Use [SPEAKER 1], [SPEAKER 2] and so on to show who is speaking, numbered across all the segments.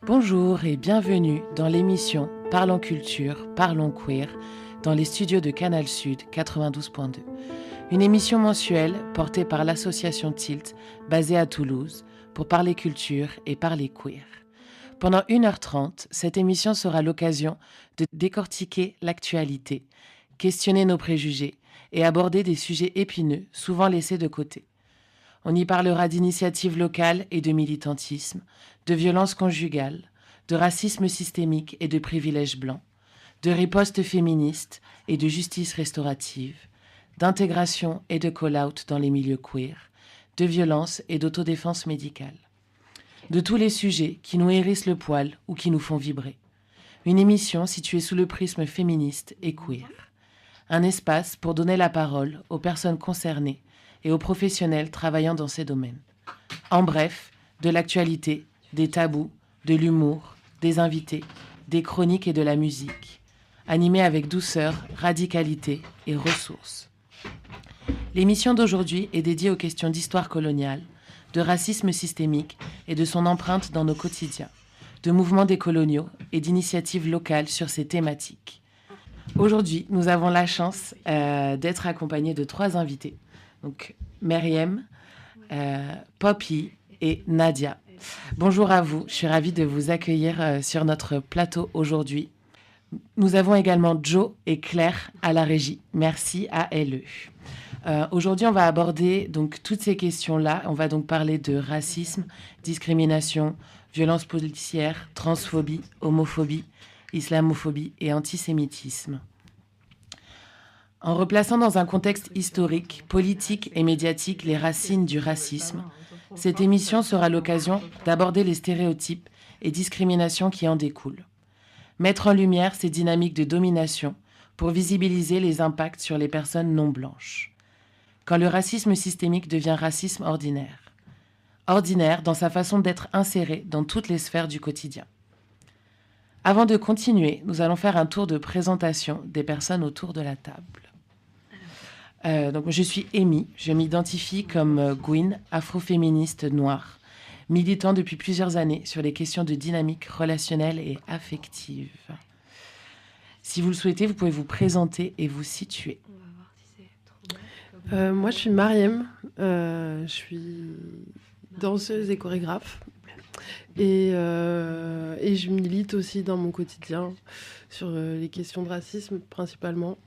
[SPEAKER 1] Bonjour et bienvenue dans l'émission Parlons Culture, Parlons Queer dans les studios de Canal Sud 92.2. Une émission mensuelle portée par l'association Tilt basée à Toulouse pour parler culture et parler queer. Pendant 1h30, cette émission sera l'occasion de décortiquer l'actualité, questionner nos préjugés et aborder des sujets épineux souvent laissés de côté. On y parlera d'initiatives locales et de militantisme, de violences conjugales, de racisme systémique et de privilèges blancs, de ripostes féministes et de justice restaurative, d'intégration et de call-out dans les milieux queer, de violence et d'autodéfense médicale. De tous les sujets qui nous hérissent le poil ou qui nous font vibrer. Une émission située sous le prisme féministe et queer. Un espace pour donner la parole aux personnes concernées et aux professionnels travaillant dans ces domaines. En bref, de l'actualité, des tabous, de l'humour, des invités, des chroniques et de la musique, animée avec douceur, radicalité et ressources. L'émission d'aujourd'hui est dédiée aux questions d'histoire coloniale, de racisme systémique et de son empreinte dans nos quotidiens, de mouvements décoloniaux et d'initiatives locales sur ces thématiques. Aujourd'hui, nous avons la chance d'être accompagnés de 3 invités. Donc, Meriem, Poppy et Nadia. Bonjour à vous, je suis ravie de vous accueillir sur notre plateau aujourd'hui. Nous avons également Joe et Claire à la régie. Merci à LE. Aujourd'hui, on va aborder donc toutes ces questions-là. On va donc parler de racisme, discrimination, violence policière, transphobie, homophobie, islamophobie et antisémitisme. En replaçant dans un contexte historique, politique et médiatique les racines du racisme, cette émission sera l'occasion d'aborder les stéréotypes et discriminations qui en découlent. Mettre en lumière ces dynamiques de domination pour visibiliser les impacts sur les personnes non blanches. Quand le racisme systémique devient racisme ordinaire. Ordinaire dans sa façon d'être inséré dans toutes les sphères du quotidien. Avant de continuer, nous allons faire un tour de présentation des personnes autour de la table. Donc, je suis Amy, je m'identifie comme Gwyn, afroféministe noire, militant depuis plusieurs années sur les questions de dynamique relationnelle et affective. Si vous le souhaitez, vous pouvez vous présenter et vous situer.
[SPEAKER 2] On va voir si c'est trop moi, je suis Mariem, je suis danseuse et chorégraphe. Et je milite aussi dans mon quotidien sur les questions de racisme principalement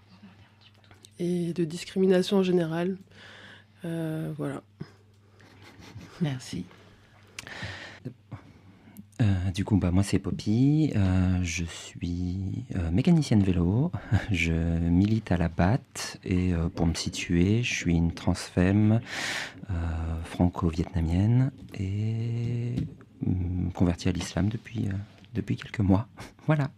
[SPEAKER 2] et de discrimination en général. Voilà.
[SPEAKER 1] Merci.
[SPEAKER 3] Du coup, moi c'est Poppy, je suis mécanicienne vélo, je milite à la BAT et pour me situer, je suis une transfemme franco-vietnamienne et convertie à l'islam depuis quelques mois. Voilà.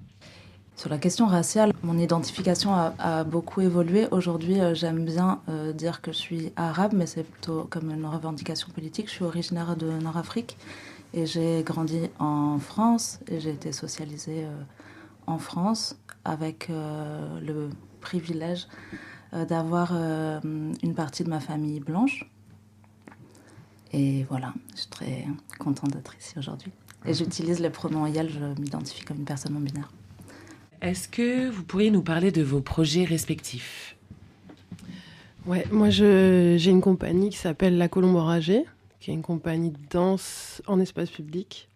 [SPEAKER 4] Sur la question raciale, mon identification a beaucoup évolué. Aujourd'hui, j'aime bien dire que je suis arabe, mais c'est plutôt comme une revendication politique. Je suis originaire de Nord-Afrique et j'ai grandi en France et j'ai été socialisée en France avec le privilège d'avoir une partie de ma famille blanche. Et voilà, je suis très contente d'être ici aujourd'hui. Et j'utilise le pronom yel, je m'identifie comme une personne non binaire.
[SPEAKER 1] Est-ce que vous pourriez nous parler de vos projets respectifs ?
[SPEAKER 2] Ouais, moi j'ai une compagnie qui s'appelle La Colombe Enragée, qui est une compagnie de danse en espace public.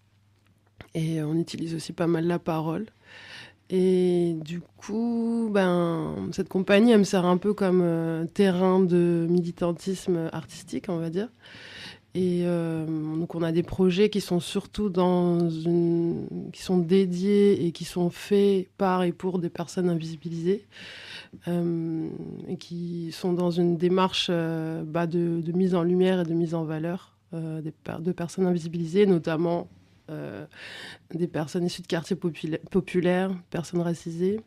[SPEAKER 2] Et on utilise aussi pas mal la parole. Et du coup, cette compagnie, elle me sert un peu comme terrain de militantisme artistique, on va dire. Et donc on a des projets qui sont surtout qui sont dédiés et qui sont faits par et pour des personnes invisibilisées et qui sont dans une démarche de mise en lumière et de mise en valeur de personnes invisibilisées, notamment des personnes issues de quartiers populaires, personnes racisées,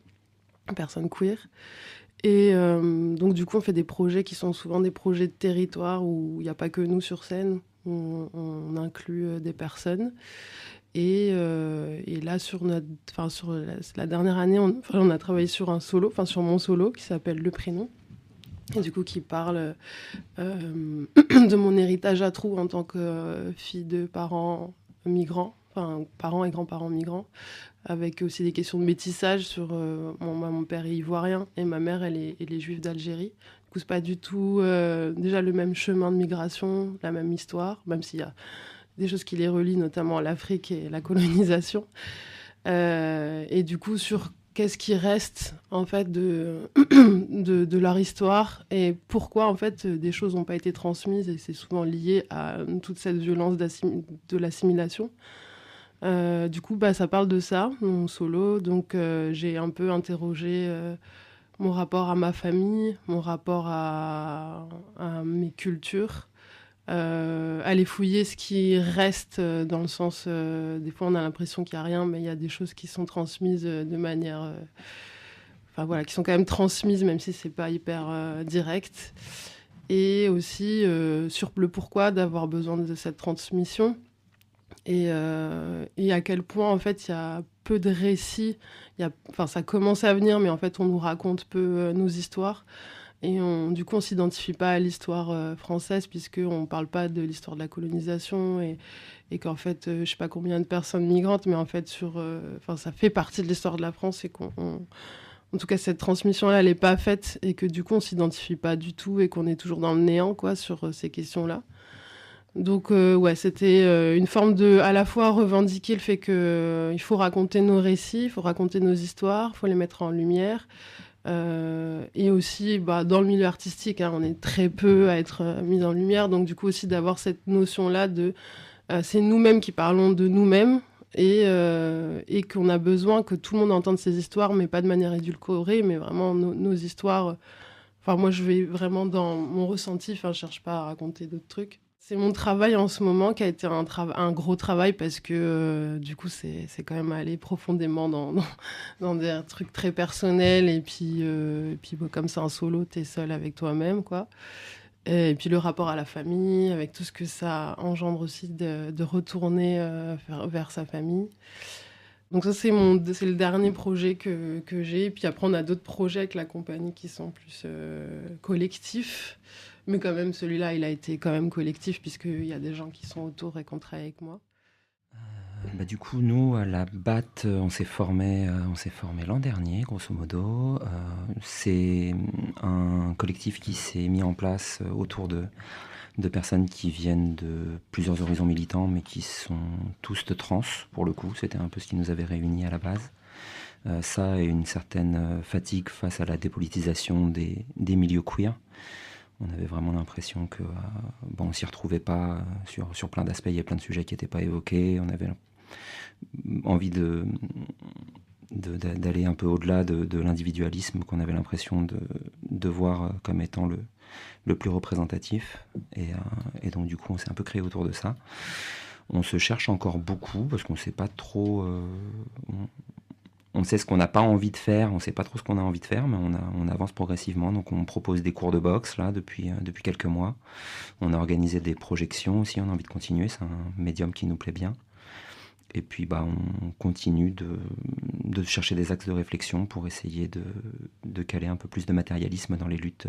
[SPEAKER 2] personnes queer. Et donc du coup on fait des projets qui sont souvent des projets de territoire où il n'y a pas que nous sur scène, on inclut des personnes. Et là sur la dernière année on a travaillé sur sur mon solo qui s'appelle Le Prénom, et du coup qui parle de mon héritage à trous en tant que fille de parents migrants enfin parents et grands-parents migrants, avec aussi des questions de métissage sur mon père est ivoirien et ma mère elle est juive d'Algérie. Du coup c'est pas du tout déjà le même chemin de migration, la même histoire, même s'il y a des choses qui les relient, notamment à l'Afrique et la colonisation. Et du coup sur qu'est-ce qui reste en fait de leur histoire et pourquoi en fait des choses n'ont pas été transmises, et c'est souvent lié à toute cette violence de l'assimilation. Du coup, ça parle de ça, mon solo. Donc, j'ai un peu interrogé mon rapport à ma famille, mon rapport à mes cultures, aller fouiller ce qui reste dans le sens... des fois, on a l'impression qu'il n'y a rien, mais il y a des choses qui sont transmises de manière... Enfin, voilà, qui sont quand même transmises, même si ce n'est pas hyper direct. Et aussi sur le pourquoi d'avoir besoin de cette transmission. Et à quel point, en fait, il y a peu de récits. Ça commence à venir, mais en fait, on nous raconte peu nos histoires. Et du coup, on ne s'identifie pas à l'histoire française, puisqu'on ne parle pas de l'histoire de la colonisation. Et qu'en fait, je ne sais pas combien de personnes migrantes, mais en fait, ça fait partie de l'histoire de la France. Et en tout cas, cette transmission-là, elle n'est pas faite. Et que du coup, on ne s'identifie pas du tout et qu'on est toujours dans le néant, quoi, sur ces questions-là. Donc c'était une forme de à la fois revendiquer le fait que il faut raconter nos récits, il faut raconter nos histoires, il faut les mettre en lumière. Et aussi dans le milieu artistique, on est très peu à être mis en lumière, donc du coup aussi d'avoir cette notion-là de c'est nous-mêmes qui parlons de nous-mêmes et qu'on a besoin que tout le monde entende ces histoires, mais pas de manière édulcorée, mais vraiment nos histoires. Enfin, moi je vais vraiment dans mon ressenti, je cherche pas à raconter d'autres trucs. C'est mon travail en ce moment qui a été un gros travail parce que du coup c'est quand même aller profondément dans des trucs très personnels et puis comme c'est un solo, t'es seul avec toi-même, quoi. Et puis le rapport à la famille, avec tout ce que ça engendre aussi de retourner vers sa famille. Donc ça c'est le dernier projet que j'ai. Et puis après on a d'autres projets avec la compagnie qui sont plus collectifs. Mais quand même, celui-là, il a été quand même collectif, puisqu'il y a des gens qui sont autour et qui ont travaillé avec moi.
[SPEAKER 3] Du coup, nous, à la BAT, on s'est formé l'an dernier, grosso modo. C'est un collectif qui s'est mis en place autour de personnes qui viennent de plusieurs horizons militants, mais qui sont tous de trans, pour le coup. C'était un peu ce qui nous avait réunis à la base. Ça et une certaine fatigue face à la dépolitisation des milieux queer. On avait vraiment l'impression que on s'y retrouvait pas sur plein d'aspects. Il y a plein de sujets qui n'étaient pas évoqués. On avait envie d'aller un peu au-delà de l'individualisme qu'on avait l'impression de voir comme étant le plus représentatif. Et donc du coup, on s'est un peu créé autour de ça. On se cherche encore beaucoup parce qu'on ne sait pas trop... On sait ce qu'on n'a pas envie de faire, on ne sait pas trop ce qu'on a envie de faire, mais on avance progressivement. Donc on propose des cours de boxe là depuis quelques mois. On a organisé des projections aussi, on a envie de continuer, c'est un médium qui nous plaît bien. Et puis on continue de chercher des axes de réflexion pour essayer de caler un peu plus de matérialisme dans les luttes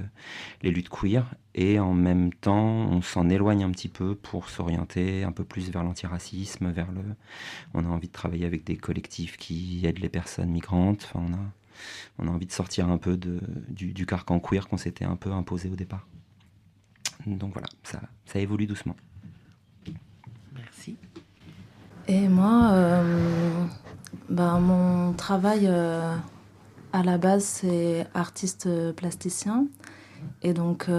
[SPEAKER 3] queer. Et en même temps, on s'en éloigne un petit peu pour s'orienter un peu plus vers l'antiracisme, on a envie de travailler avec des collectifs qui aident les personnes migrantes. Enfin, on a envie de sortir un peu du carcan queer qu'on s'était un peu imposé au départ. Donc voilà, ça évolue doucement.
[SPEAKER 1] Merci.
[SPEAKER 4] Et moi, mon travail à la base, c'est artiste plasticien. Et donc,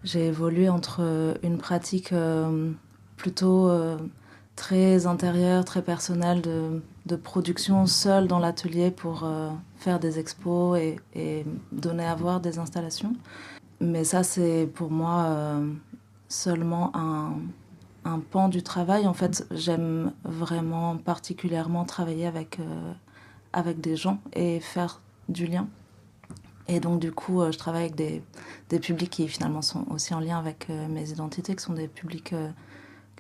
[SPEAKER 4] j'ai évolué entre une pratique plutôt très intérieure, très personnelle de production seule dans l'atelier pour faire des expos et donner à voir des installations. Mais ça, c'est pour moi seulement un pan du travail. En fait, j'aime vraiment particulièrement travailler avec des gens et faire du lien. Et donc, du coup, je travaille avec des publics qui, finalement, sont aussi en lien avec mes identités, qui sont des publics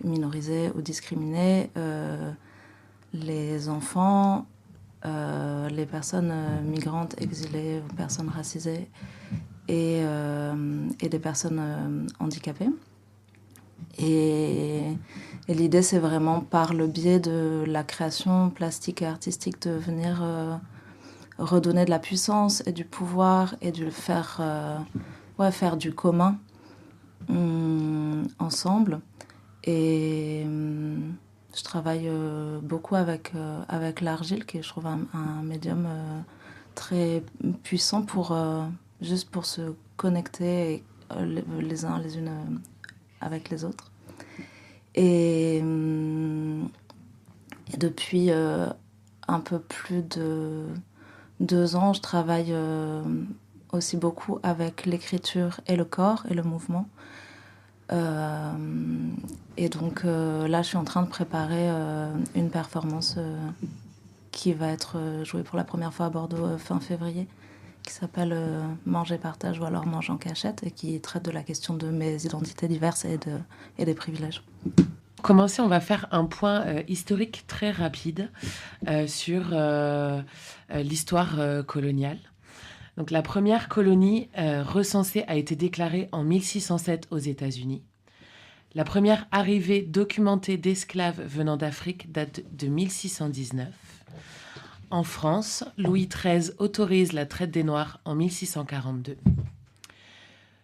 [SPEAKER 4] minorisés ou discriminés, les enfants, les personnes migrantes, exilées, personnes racisées et des personnes handicapées. Et l'idée, c'est vraiment par le biais de la création plastique et artistique de venir redonner de la puissance et du pouvoir et de faire du commun ensemble. Et je travaille beaucoup avec l'argile, qui est, je trouve, un médium très puissant juste pour se connecter les uns les unes avec les autres. Et depuis un peu plus de 2 ans, je travaille aussi beaucoup avec l'écriture et le corps et le mouvement. Et donc là, je suis en train de préparer une performance qui va être jouée pour la première fois à Bordeaux fin février, qui s'appelle Manger partage ou alors Mange en cachette, et qui traite de la question de mes identités diverses et des privilèges.
[SPEAKER 1] Pour commencer, on va faire un point historique très rapide sur l'histoire coloniale. Donc, la première colonie recensée a été déclarée en 1607 aux États-Unis. La première arrivée documentée d'esclaves venant d'Afrique date de 1619. En France, Louis XIII autorise la traite des Noirs en 1642.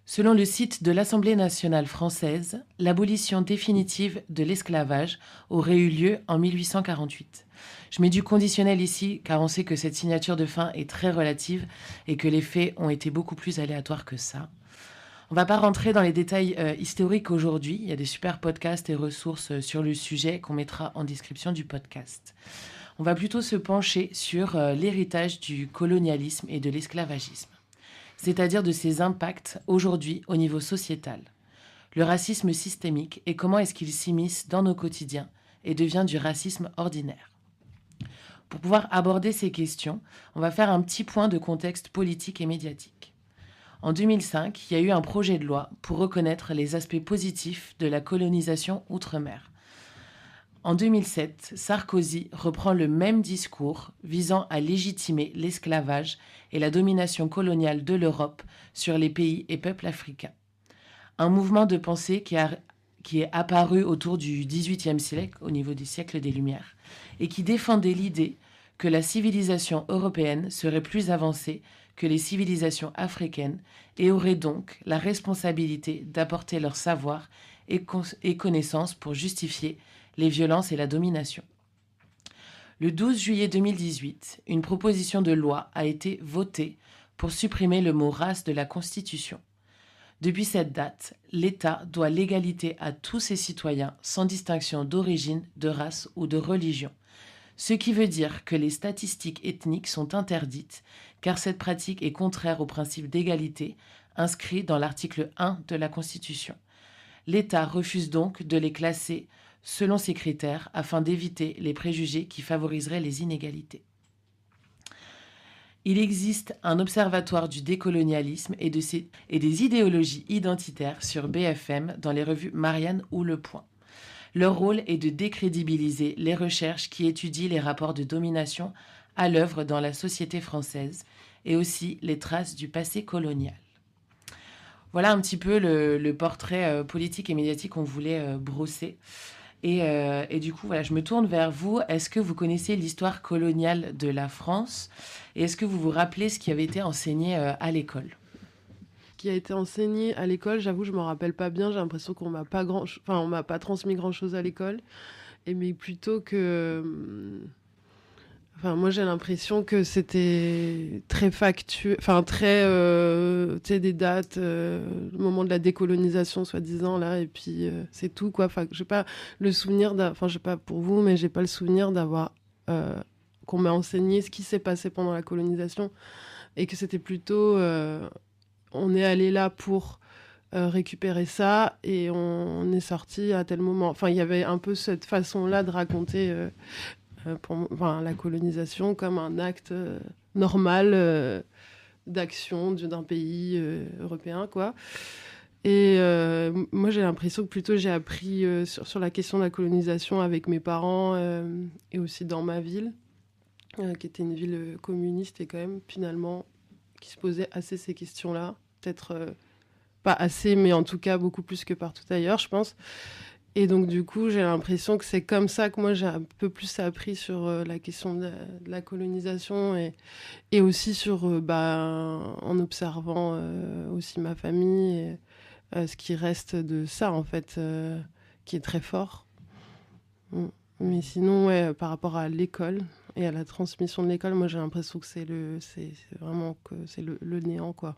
[SPEAKER 1] Selon le site de l'Assemblée nationale française, l'abolition définitive de l'esclavage aurait eu lieu en 1848. Je mets du conditionnel ici, car on sait que cette signature de fin est très relative et que les faits ont été beaucoup plus aléatoires que ça. On ne va pas rentrer dans les détails historiques aujourd'hui. Il y a des super podcasts et ressources sur le sujet qu'on mettra en description du podcast. On va plutôt se pencher sur l'héritage du colonialisme et de l'esclavagisme, c'est-à-dire de ses impacts aujourd'hui au niveau sociétal. Le racisme systémique et comment est-ce qu'il s'immisce dans nos quotidiens et devient du racisme ordinaire. Pour pouvoir aborder ces questions, on va faire un petit point de contexte politique et médiatique. En 2005, il y a eu un projet de loi pour reconnaître les aspects positifs de la colonisation outre-mer. En 2007, Sarkozy reprend le même discours visant à légitimer l'esclavage et la domination coloniale de l'Europe sur les pays et peuples africains. Un mouvement de pensée qui est apparu autour du XVIIIe siècle, au niveau du siècle des Lumières, et qui défendait l'idée que la civilisation européenne serait plus avancée que les civilisations africaines et aurait donc la responsabilité d'apporter leur savoir et connaissances pour justifier les violences et la domination. Le 12 juillet 2018, une proposition de loi a été votée pour supprimer le mot « race » de la Constitution. Depuis cette date, l'État doit l'égalité à tous ses citoyens sans distinction d'origine, de race ou de religion. Ce qui veut dire que les statistiques ethniques sont interdites, car cette pratique est contraire au principe d'égalité inscrit dans l'article 1 de la Constitution. L'État refuse donc de les classer selon ces critères afin d'éviter les préjugés qui favoriseraient les inégalités. Il existe un observatoire du décolonialisme et des idéologies identitaires sur BFM dans les revues Marianne ou Le Point. Leur rôle est de décrédibiliser les recherches qui étudient les rapports de domination à l'œuvre dans la société française et aussi les traces du passé colonial. Voilà un petit peu le portrait politique et médiatique qu'on voulait brosser. Et du coup, voilà, je me tourne vers vous. Est-ce que vous connaissez l'histoire coloniale de la France ? Et est-ce que vous vous rappelez ce qui avait été enseigné à l'école ?
[SPEAKER 2] Qui a été enseigné à l'école, j'avoue, je m'en rappelle pas bien. J'ai l'impression qu'on m'a pas on m'a pas transmis grand-chose à l'école. Mais plutôt que... moi, j'ai l'impression que c'était très factuel, très, tu sais, des dates, le moment de la décolonisation, soi-disant, là, et puis c'est tout, quoi. Enfin, j'ai pas le souvenir, je sais pas pour vous, mais j'ai pas le souvenir d'avoir, qu'on m'a enseigné ce qui s'est passé pendant la colonisation, et que c'était plutôt, on est allé là pour récupérer ça, et on est sorti à tel moment. Enfin, il y avait un peu cette façon-là de raconter... la colonisation comme un acte normal d'action d'un pays européen, quoi. Et moi, j'ai l'impression que plutôt j'ai appris sur la question de la colonisation avec mes parents et aussi dans ma ville, qui était une ville communiste et quand même, finalement, qui se posait assez ces questions-là. Peut-être pas assez, mais en tout cas beaucoup plus que partout ailleurs, je pense. Et donc, du coup, j'ai l'impression que c'est comme ça que moi, j'ai un peu plus appris sur la question de la colonisation et aussi sur, en observant aussi ma famille et ce qui reste de ça, en fait, qui est très fort. Mais sinon, ouais, par rapport à l'école et à la transmission de l'école, moi, j'ai l'impression que c'est vraiment que c'est le néant, quoi.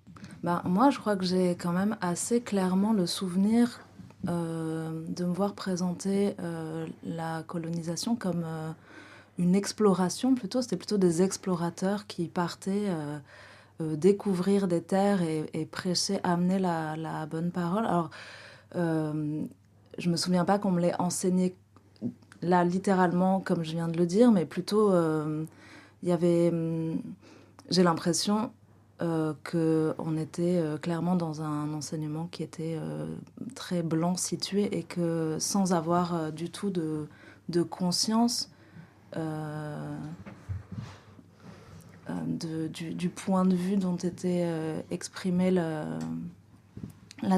[SPEAKER 4] Moi, je crois que j'ai quand même assez clairement le souvenir de me voir présenter la colonisation comme une exploration plutôt. C'était plutôt des explorateurs qui partaient découvrir des terres et prêcher, amener la bonne parole. Alors, je me souviens pas qu'on me l'ait enseigné là littéralement comme je viens de le dire, mais plutôt il y avait, j'ai l'impression qu'on était clairement dans un enseignement qui était très blanc situé et que sans avoir du tout de conscience du point de vue dont était exprimée la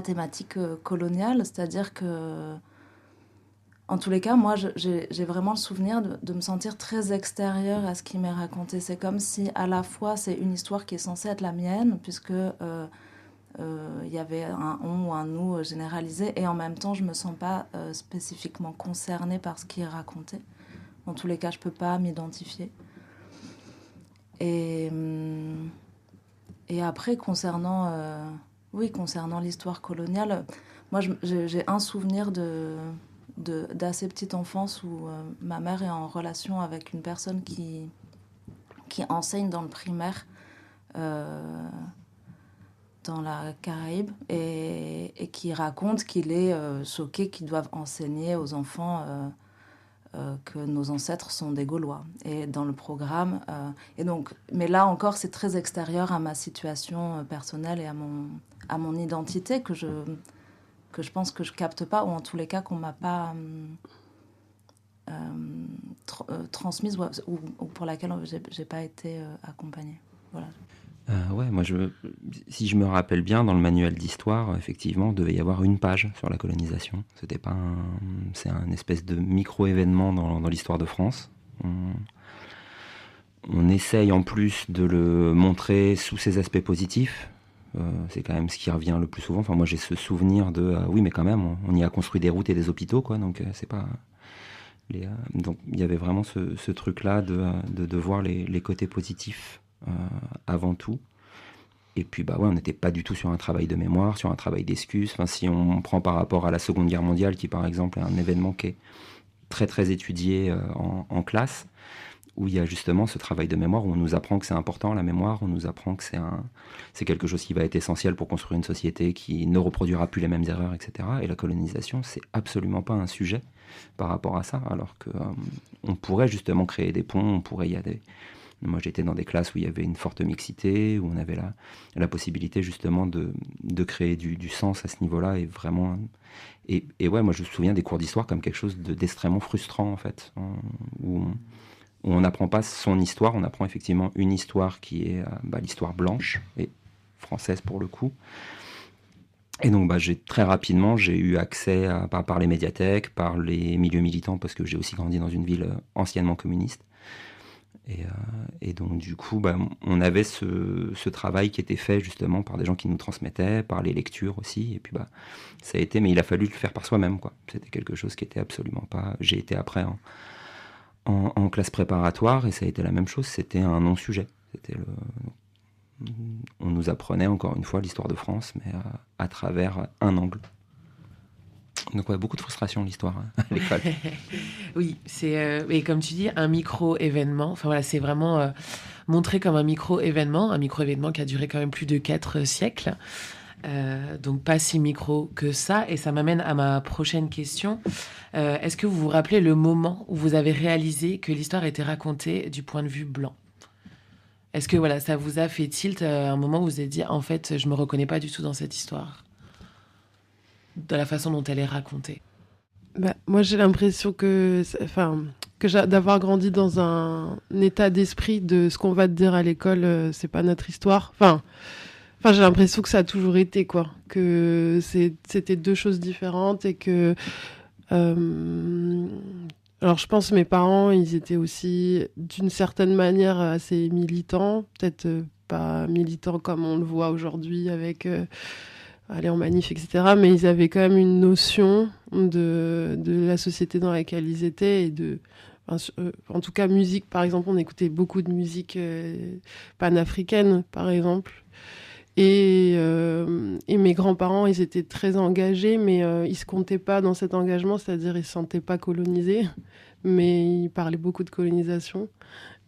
[SPEAKER 4] thématique coloniale. C'est-à-dire que, en tous les cas, moi, j'ai vraiment le souvenir de me sentir très extérieure à ce qui m'est raconté. C'est comme si, à la fois, c'est une histoire qui est censée être la mienne, puisque y avait un on ou un nous généralisé, et en même temps, je me sens pas spécifiquement concernée par ce qui est raconté. En tous les cas, je peux pas m'identifier. Et après, concernant l'histoire coloniale, moi, j'ai un souvenir d'assez petite enfance où ma mère est en relation avec une personne qui enseigne dans le primaire dans la Caraïbe et qui raconte qu'il est choqué qu'ils doivent enseigner aux enfants que nos ancêtres sont des Gaulois. Et dans le programme... et donc, mais là encore, c'est très extérieur à ma situation personnelle et à mon identité que je pense que je capte pas, ou en tous les cas qu'on m'a pas transmise, ou pour laquelle j'ai pas été accompagnée. Voilà.
[SPEAKER 3] Ouais, moi, si je me rappelle bien, dans le manuel d'histoire, effectivement, il devait y avoir une page sur la colonisation. C'était pas c'est un espèce de micro-événement dans l'histoire de France. On essaye en plus de le montrer sous ses aspects positifs. C'est quand même ce qui revient le plus souvent. Enfin, moi, j'ai ce souvenir de oui, mais quand même, on y a construit des routes et des hôpitaux, quoi. Donc, c'est pas donc, il y avait vraiment ce truc-là de voir les côtés positifs avant tout. Et puis, on n'était pas du tout sur un travail de mémoire, sur un travail d'excuse. Enfin, si on prend par rapport à la Seconde Guerre mondiale, qui, par exemple, est un événement qui est très, très étudié en classe, où il y a justement ce travail de mémoire, où on nous apprend que c'est important, la mémoire, on nous apprend que c'est quelque chose qui va être essentiel pour construire une société qui ne reproduira plus les mêmes erreurs, etc. Et la colonisation, c'est absolument pas un sujet par rapport à ça, alors qu'on pourrait justement créer des ponts, Moi, j'étais dans des classes où il y avait une forte mixité, où on avait la possibilité justement de créer du sens à ce niveau-là, et vraiment... Et ouais, moi, je me souviens des cours d'histoire comme quelque chose d'extrêmement frustrant, en fait, où on n'apprend pas son histoire, on apprend effectivement une histoire qui est l'histoire blanche, et française pour le coup. Et donc, très rapidement, j'ai eu accès par les médiathèques, par les milieux militants, parce que j'ai aussi grandi dans une ville anciennement communiste. Et donc, du coup, on avait ce travail qui était fait justement par des gens qui nous transmettaient, par les lectures aussi. Et puis, ça a été, mais il a fallu le faire par soi-même, quoi. C'était quelque chose qui était absolument pas... J'ai été après en classe préparatoire, et ça a été la même chose, c'était un non-sujet. On nous apprenait encore une fois l'histoire de France, mais à travers un angle. Donc ouais, beaucoup de frustration l'histoire à l'école.
[SPEAKER 1] Oui, et comme tu dis, un micro-événement. Enfin voilà, c'est vraiment montré comme un micro-événement qui a duré quand même plus de 4 siècles. Donc pas si micro que ça. Et ça m'amène à ma prochaine question. Est-ce que vous vous rappelez le moment où vous avez réalisé que l'histoire était racontée du point de vue blanc ? Est-ce que ça vous a fait tilt à un moment où vous vous êtes dit, en fait, je me reconnais pas du tout dans cette histoire, de la façon dont elle est racontée?
[SPEAKER 2] Moi, j'ai l'impression d'avoir grandi dans un état d'esprit de ce qu'on va te dire à l'école, c'est pas notre histoire. Enfin, Enfin, j'ai l'impression que ça a toujours été, quoi. Que c'était deux choses différentes et que... alors, je pense que mes parents, ils étaient aussi, d'une certaine manière, assez militants. Peut-être pas militants comme on le voit aujourd'hui avec aller en manif, etc. Mais ils avaient quand même une notion de la société dans laquelle ils étaient et de... en tout cas, musique, par exemple, on écoutait beaucoup de musique panafricaine, par exemple. Et mes grands-parents, ils étaient très engagés, mais ils se comptaient pas dans cet engagement, c'est-à-dire ils se sentaient pas colonisés, mais ils parlaient beaucoup de colonisation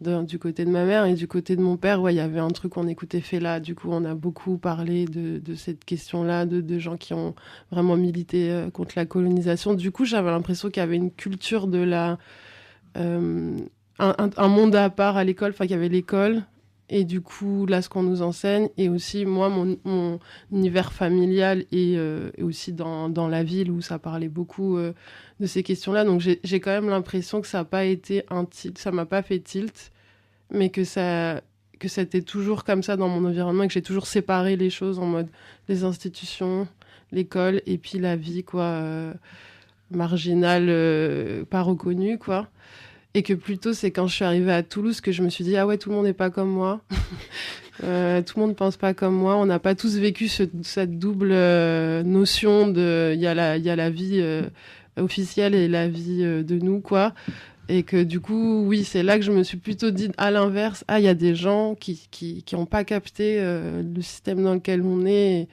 [SPEAKER 2] du côté de ma mère et du côté de mon père. Ouais, il y avait un truc, on écoutait Fela, du coup on a beaucoup parlé de cette question-là, de gens qui ont vraiment milité contre la colonisation. Du coup, j'avais l'impression qu'il y avait une culture de la... un monde à part à l'école, enfin qu'il y avait l'école. Et du coup, là, ce qu'on nous enseigne, et aussi, moi, mon univers familial et aussi dans la ville où ça parlait beaucoup de ces questions-là. Donc, j'ai quand même l'impression que ça n'a pas été un tilt, ça m'a pas fait tilt, mais que c'était toujours comme ça dans mon environnement et que j'ai toujours séparé les choses en mode les institutions, l'école et puis la vie, quoi, marginale, pas reconnue, quoi. Et que plutôt, c'est quand je suis arrivée à Toulouse que je me suis dit « Ah ouais, tout le monde n'est pas comme moi. Tout le monde ne pense pas comme moi. On n'a pas tous vécu cette double notion de... Il y a la vie officielle et la vie de nous, quoi. » Et que du coup, oui, c'est là que je me suis plutôt dit à l'inverse « Ah, il y a des gens qui n'ont pas capté le système dans lequel on est,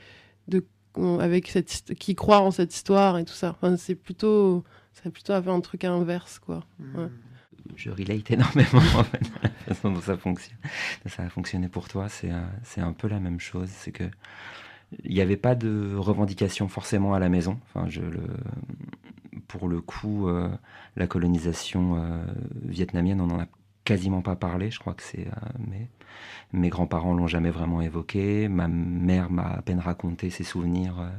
[SPEAKER 2] qui croient en cette histoire et tout ça. » Enfin, ça a plutôt fait un truc inverse, quoi. Ouais.
[SPEAKER 3] Je relate énormément en fait, à la façon dont ça fonctionne. Ça a fonctionné pour toi, c'est un peu la même chose. C'est que il n'y avait pas de revendication forcément à la maison. Enfin, pour le coup, la colonisation vietnamienne, on n'en a quasiment pas parlé. Je crois que mes grands-parents l'ont jamais vraiment évoqué. Ma mère m'a à peine raconté ses souvenirs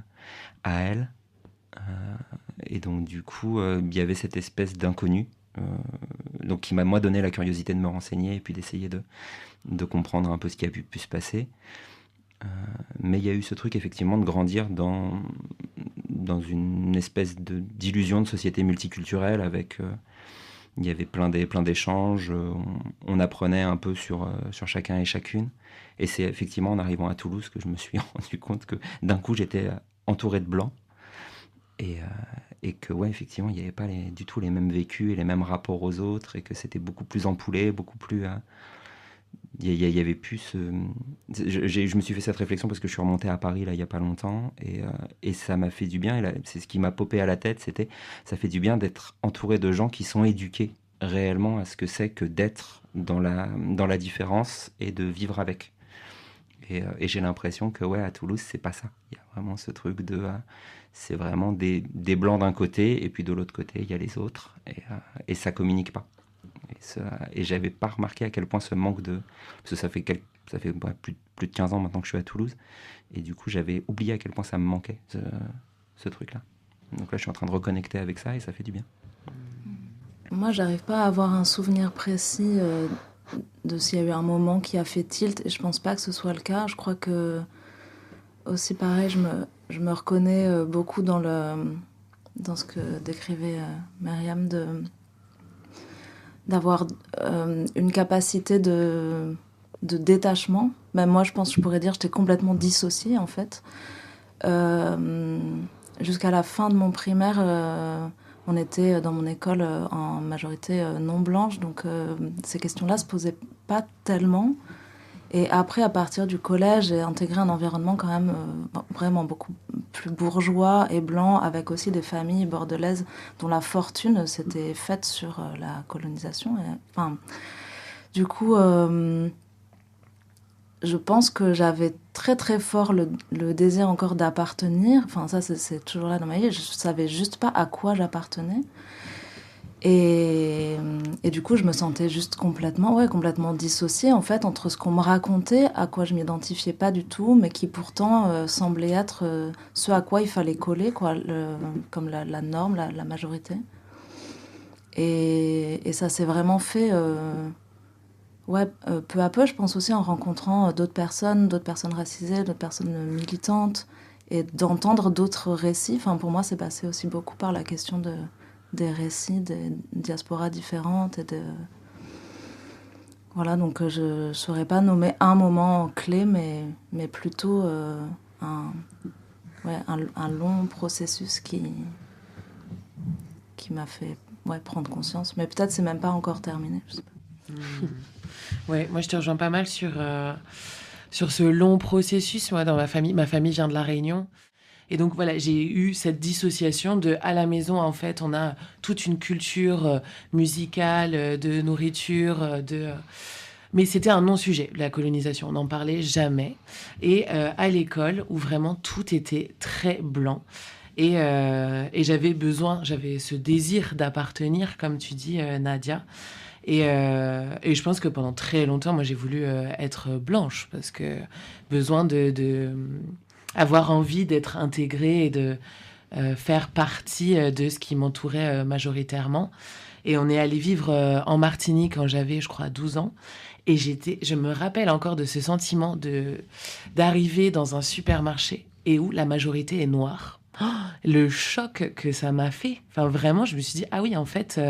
[SPEAKER 3] à elle. Et donc du coup, il y avait cette espèce d'inconnu. Donc qui m'a moi donné la curiosité de me renseigner et puis d'essayer de comprendre un peu ce qui a pu se passer. Mais il y a eu ce truc effectivement de grandir dans une espèce d'illusion de société multiculturelle avec... il y avait plein d'échanges, on apprenait un peu sur chacun et chacune. Et c'est effectivement en arrivant à Toulouse que je me suis rendu compte que d'un coup j'étais entouré de blancs. Et que, ouais, effectivement, il n'y avait pas du tout les mêmes vécus et les mêmes rapports aux autres, et que c'était beaucoup plus ampoulé, beaucoup plus... Il y avait plus... je me suis fait cette réflexion parce que je suis remonté à Paris, là, il n'y a pas longtemps, et ça m'a fait du bien, et là, c'est ce qui m'a popé à la tête, ça fait du bien d'être entouré de gens qui sont éduqués réellement à ce que c'est que d'être dans la différence et de vivre avec. Et j'ai l'impression que, ouais, à Toulouse, c'est pas ça. Il y a vraiment ce truc c'est vraiment des blancs d'un côté, et puis de l'autre côté, il y a les autres, et ça communique pas. Et j'avais pas remarqué à quel point ce manque de... Parce que ça fait plus de 15 ans maintenant que je suis à Toulouse, et du coup, j'avais oublié à quel point ça me manquait, ce truc-là. Donc là, je suis en train de reconnecter avec ça, et ça fait du bien.
[SPEAKER 4] Moi, j'arrive pas à avoir un souvenir précis de s'il y a eu un moment qui a fait tilt, et je pense pas que ce soit le cas. Je crois que, aussi pareil, je me reconnais beaucoup dans ce que décrivait Myriam, d'avoir une capacité de détachement. Même moi, je pense que je pourrais dire que j'étais complètement dissociée, en fait. Jusqu'à la fin de mon primaire, on était dans mon école en majorité non blanche, donc ces questions-là se posaient pas tellement. Et après, à partir du collège, j'ai intégré un environnement quand même vraiment beaucoup plus bourgeois et blanc, avec aussi des familles bordelaises dont la fortune s'était faite sur la colonisation. Du coup, je pense que j'avais très très fort le désir encore d'appartenir. Enfin, ça, c'est toujours là dans ma vie. Je savais juste pas à quoi j'appartenais. Et du coup, je me sentais juste complètement dissociée, en fait, entre ce qu'on me racontait, à quoi je m'identifiais pas du tout, mais qui pourtant semblait être ce à quoi il fallait coller, quoi, comme la norme, la majorité. Et ça s'est vraiment fait Ouais, peu à peu, je pense aussi en rencontrant d'autres personnes racisées, d'autres personnes militantes, et d'entendre d'autres récits. Enfin, pour moi, c'est passé aussi beaucoup par la question des récits, des diasporas différentes. Voilà, donc je ne saurais pas nommer un moment clé, mais plutôt un long processus qui m'a fait prendre conscience. Mais peut-être c'est même pas encore terminé, je sais pas.
[SPEAKER 1] Ouais, moi je te rejoins pas mal sur ce long processus. Moi, dans ma famille vient de La Réunion. Et donc voilà, j'ai eu cette dissociation de à la maison, en fait, on a toute une culture musicale, de nourriture, mais c'était un non-sujet, la colonisation, on n'en parlait jamais. Et à l'école, où vraiment tout était très blanc. Et j'avais ce désir d'appartenir, comme tu dis, Nadia. Et je pense que pendant très longtemps, moi, j'ai voulu être blanche parce que besoin de avoir envie d'être intégrée et de faire partie de ce qui m'entourait majoritairement. Et on est allé vivre en Martinique quand j'avais, je crois, 12 ans. Et je me rappelle encore de ce sentiment d'arriver dans un supermarché et où la majorité est noire. Oh, le choc que ça m'a fait. Enfin, vraiment, je me suis dit, ah oui, en fait,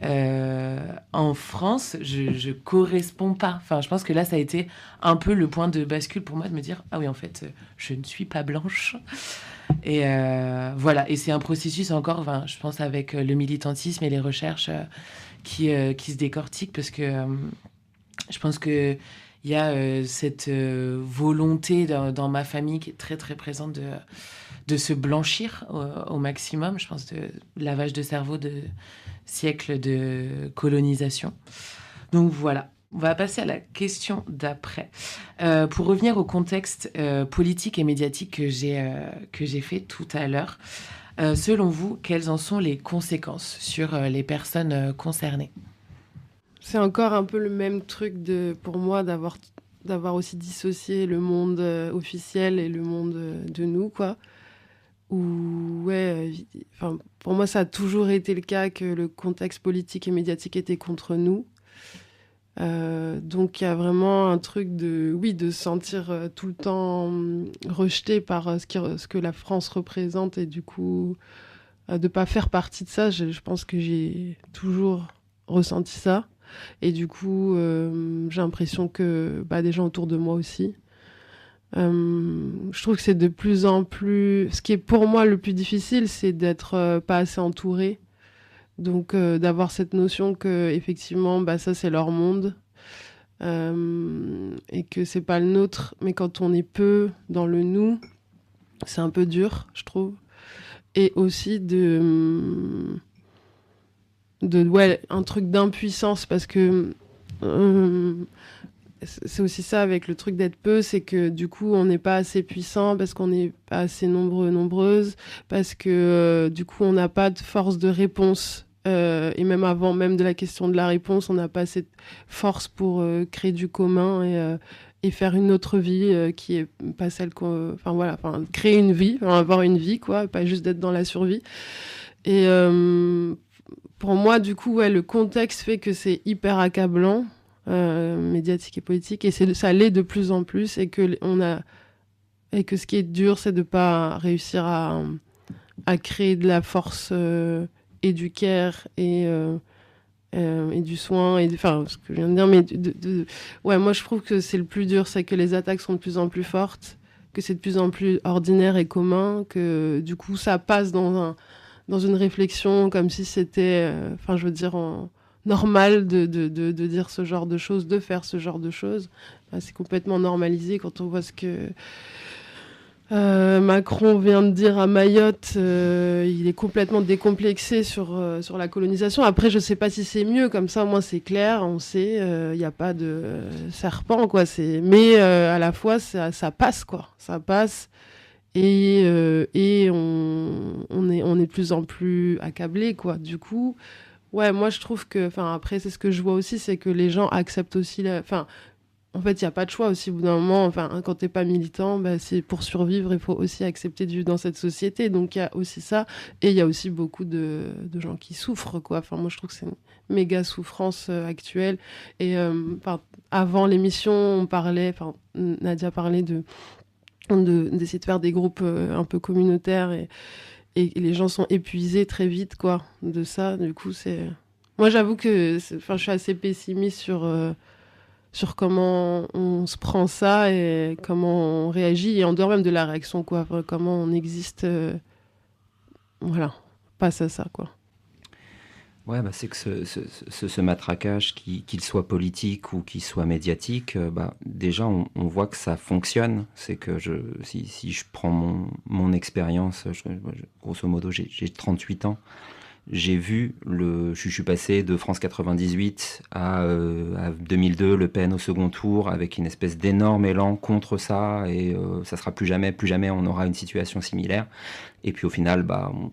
[SPEAKER 1] en France, je corresponds pas. Enfin, je pense que là, ça a été un peu le point de bascule pour moi de me dire, ah oui, en fait, je ne suis pas blanche. Et voilà. Et c'est un processus encore, enfin, je pense, avec le militantisme et les recherches qui se décortiquent parce que je pense que il y a cette volonté dans ma famille qui est très très présente de se blanchir au maximum. Je pense de lavage de cerveau de siècles de colonisation. Donc voilà, on va passer à la question d'après. Pour revenir au contexte politique et médiatique que j'ai fait tout à l'heure, selon vous, quelles en sont les conséquences sur les personnes concernées ?
[SPEAKER 2] C'est encore un peu le même truc pour moi d'avoir aussi dissocié le monde officiel et le monde de nous, quoi. Où, pour moi, ça a toujours été le cas que le contexte politique et médiatique était contre nous. Donc, il y a vraiment un truc de se sentir tout le temps rejeté par ce que la France représente et du coup, de ne pas faire partie de ça. Je pense que j'ai toujours ressenti ça. Et du coup, j'ai l'impression que des gens autour de moi aussi. Je trouve que c'est de plus en plus... Ce qui est pour moi le plus difficile, c'est d'être pas assez entouré. Donc, d'avoir cette notion que, effectivement, ça, c'est leur monde. Et que c'est pas le nôtre. Mais quand on est peu dans le nous, c'est un peu dur, je trouve. Et aussi un truc d'impuissance parce que c'est aussi ça avec le truc d'être peu, c'est que du coup on n'est pas assez puissant parce qu'on n'est pas assez nombreuses, parce que du coup on n'a pas de force de réponse et même avant même de la question de la réponse, on n'a pas cette force pour créer du commun et faire une autre vie qui est pas celle créer une vie, avoir une vie quoi, pas juste d'être dans la survie. Et pour moi, du coup, le contexte fait que c'est hyper accablant, médiatique et politique, et ça l'est de plus en plus, et que ce qui est dur, c'est de ne pas réussir à créer de la force et du care et du soin, ce que je viens de dire, mais moi je trouve que c'est le plus dur, c'est que les attaques sont de plus en plus fortes, que c'est de plus en plus ordinaire et commun, que du coup ça passe dans une réflexion comme si c'était, normal de dire ce genre de choses, de faire ce genre de choses. C'est complètement normalisé quand on voit ce que Macron vient de dire à Mayotte. Il est complètement décomplexé sur la colonisation. Après, je sais pas si c'est mieux, comme ça au moins c'est clair, on sait, il n'y a pas de serpent, quoi. Mais à la fois, ça passe, quoi. Ça passe. Et on est de plus en plus accablés, quoi. Du coup, moi je trouve que, après c'est ce que je vois aussi, c'est que les gens acceptent aussi, en fait, il n'y a pas de choix aussi. Au bout d'un moment, enfin, quand tu n'es pas militant, c'est pour survivre, il faut aussi accepter de vivre dans cette société. Donc, il y a aussi ça. Et il y a aussi beaucoup de gens qui souffrent, quoi. Enfin, moi, je trouve que c'est une méga souffrance actuelle. Et avant l'émission, on parlait, Nadia parlait d'essayer de faire des groupes un peu communautaires. Et les gens sont épuisés très vite, quoi, de ça. Du coup, c'est... Moi, j'avoue que je suis assez pessimiste sur comment on se prend ça et comment on réagit, et en dehors même de la réaction, quoi. Enfin, comment on existe, voilà, face à ça, quoi.
[SPEAKER 3] Ouais, c'est que ce matraquage, qu'il soit politique ou qu'il soit médiatique, déjà on voit que ça fonctionne. C'est que si je prends mon expérience, grosso modo j'ai 38 ans. J'ai vu je suis passé de France 98 à 2002, Le Pen au second tour, avec une espèce d'énorme élan contre ça, et ça sera plus jamais on aura une situation similaire. Et puis au final,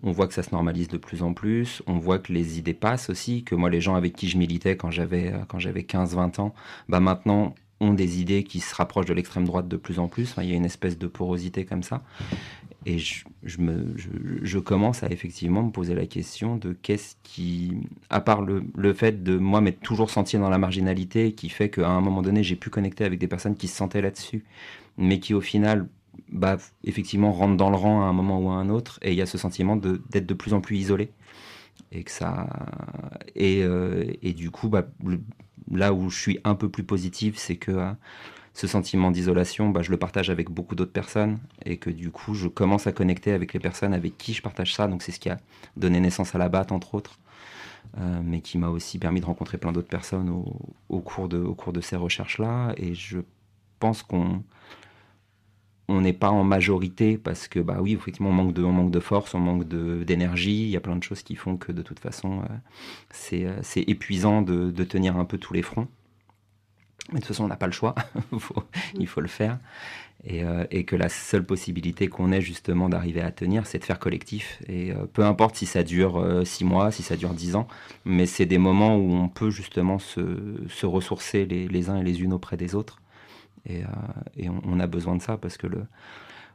[SPEAKER 3] on voit que ça se normalise de plus en plus, on voit que les idées passent aussi, que moi les gens avec qui je militais quand j'avais 15-20 ans, maintenant ont des idées qui se rapprochent de l'extrême droite de plus en plus. Enfin, il y a une espèce de porosité comme ça. Et je commence à effectivement me poser la question de qu'est-ce qui, à part le fait de moi m'être toujours senti dans la marginalité, qui fait qu'à un moment donné j'ai pu connecter avec des personnes qui se sentaient là-dessus, mais qui au final effectivement rentrent dans le rang à un moment ou à un autre, et il y a ce sentiment d'être de plus en plus isolé. Et que ça et du coup là où je suis un peu plus positif, c'est que ce sentiment d'isolation, je le partage avec beaucoup d'autres personnes, et que du coup je commence à connecter avec les personnes avec qui je partage ça. Donc c'est ce qui a donné naissance à la BAT, entre autres, mais qui m'a aussi permis de rencontrer plein d'autres personnes au cours de ces recherches-là. Et je pense qu'on n'est pas en majorité, parce que oui, effectivement on manque de force, on manque d'énergie, il y a plein de choses qui font que de toute façon c'est épuisant de tenir un peu tous les fronts. Mais de toute façon, on n'a pas le choix, il faut le faire. Et que la seule possibilité qu'on ait justement d'arriver à tenir, c'est de faire collectif. Et peu importe si ça dure 6 mois, si ça dure 10 ans, mais c'est des moments où on peut justement se ressourcer les uns et les unes auprès des autres. Et on a besoin de ça, parce que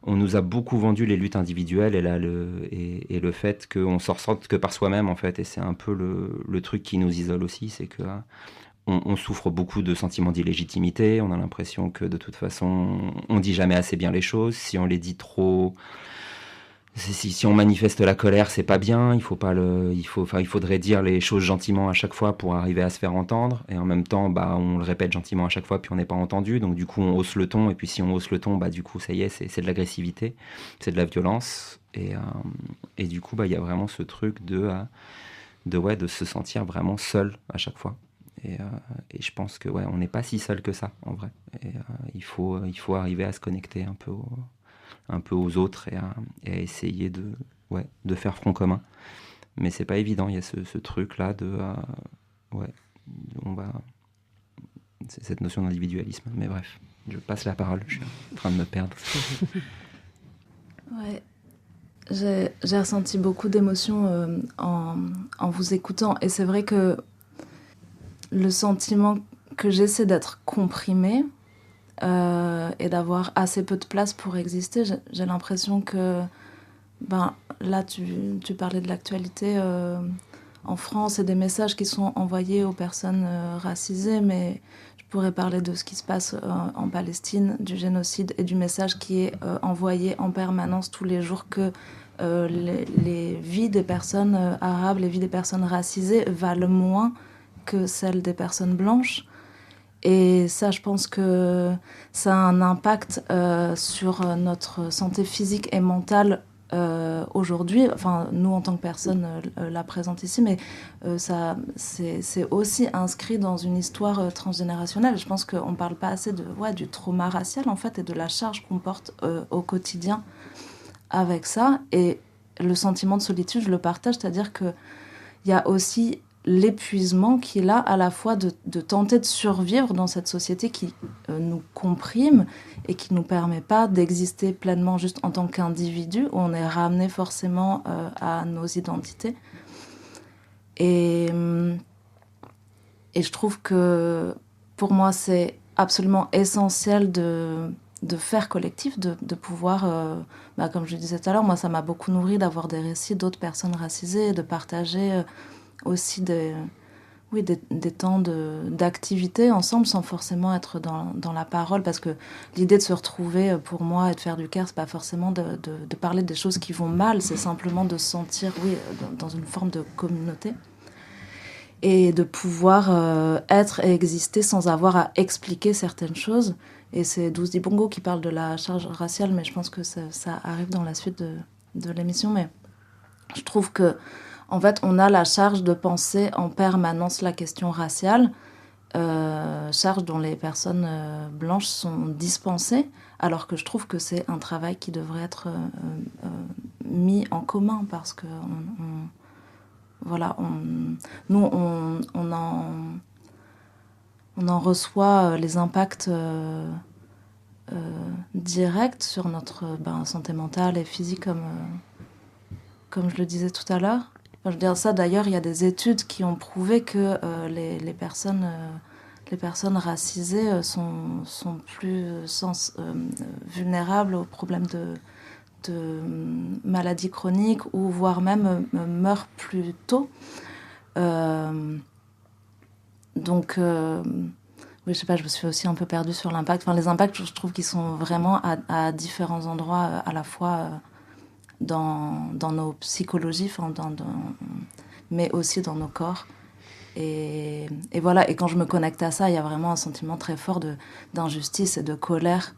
[SPEAKER 3] on nous a beaucoup vendu les luttes individuelles, et le fait qu'on s'en ressorte que par soi-même, en fait. Et c'est un peu le truc qui nous isole aussi, c'est que on souffre beaucoup de sentiments d'illégitimité. On a l'impression que de toute façon, on dit jamais assez bien les choses. Si on les dit trop, si on manifeste la colère, c'est pas bien. Il faudrait dire les choses gentiment à chaque fois pour arriver à se faire entendre. Et en même temps, on le répète gentiment à chaque fois, puis on n'est pas entendu. Donc du coup, on hausse le ton. Et puis si on hausse le ton, du coup, ça y est, c'est de l'agressivité, c'est de la violence. Et du coup, il y a vraiment ce truc de se sentir vraiment seul à chaque fois. Et je pense que on n'est pas si seul que ça, en vrai. Et il faut arriver à se connecter un peu aux autres, et à essayer de faire front commun. Mais c'est pas évident. Il y a ce truc là c'est cette notion d'individualisme. Mais bref, je passe la parole. Je suis en train de me perdre.
[SPEAKER 4] Ouais. J'ai ressenti beaucoup d'émotions en vous écoutant, et c'est vrai que le sentiment que j'essaie d'être comprimée et d'avoir assez peu de place pour exister, j'ai l'impression que là tu parlais de l'actualité en France et des messages qui sont envoyés aux personnes racisées, mais je pourrais parler de ce qui se passe en Palestine, du génocide, et du message qui est envoyé en permanence tous les jours que les vies des personnes arabes, les vies des personnes racisées valent moins que celle des personnes blanches. Et ça, je pense que ça a un impact sur notre santé physique et mentale aujourd'hui. Enfin, nous, en tant que personnes la présente ici, mais c'est aussi inscrit dans une histoire transgénérationnelle. Je pense qu'on ne parle pas assez du trauma racial, en fait, et de la charge qu'on porte au quotidien avec ça. Et le sentiment de solitude, je le partage, c'est-à-dire qu'il y a aussi l'épuisement qui est là, à la fois de tenter de survivre dans cette société qui nous comprime et qui ne nous permet pas d'exister pleinement juste en tant qu'individu, où on est ramené forcément à nos identités. Et je trouve que pour moi c'est absolument essentiel de faire collectif, de pouvoir, comme je le disais tout à l'heure, moi ça m'a beaucoup nourri d'avoir des récits d'autres personnes racisées, de partager aussi des temps d'activité ensemble sans forcément être dans la parole, parce que l'idée de se retrouver pour moi et de faire du care, c'est pas forcément de parler des choses qui vont mal, c'est simplement de se sentir dans une forme de communauté et de pouvoir être et exister sans avoir à expliquer certaines choses. Et c'est Douce Dibongo qui parle de la charge raciale, mais je pense que ça arrive dans la suite de l'émission. Mais je trouve que en fait, on a la charge de penser en permanence la question raciale, charge dont les personnes blanches sont dispensées, alors que je trouve que c'est un travail qui devrait être mis en commun, parce que nous, on en reçoit les impacts directs sur notre santé mentale et physique, comme je le disais tout à l'heure. Enfin, je veux dire ça, d'ailleurs, il y a des études qui ont prouvé que les personnes racisées sont plus vulnérables aux problèmes de maladies chroniques, ou voire même meurent plus tôt. Donc, oui, je sais pas, je me suis aussi un peu perdue sur l'impact. Enfin, les impacts, je trouve qu'ils sont vraiment à différents endroits, à la fois dans nos psychologies, mais aussi dans nos corps. Et voilà, et quand je me connecte à ça, il y a vraiment un sentiment très fort d'injustice et de colère.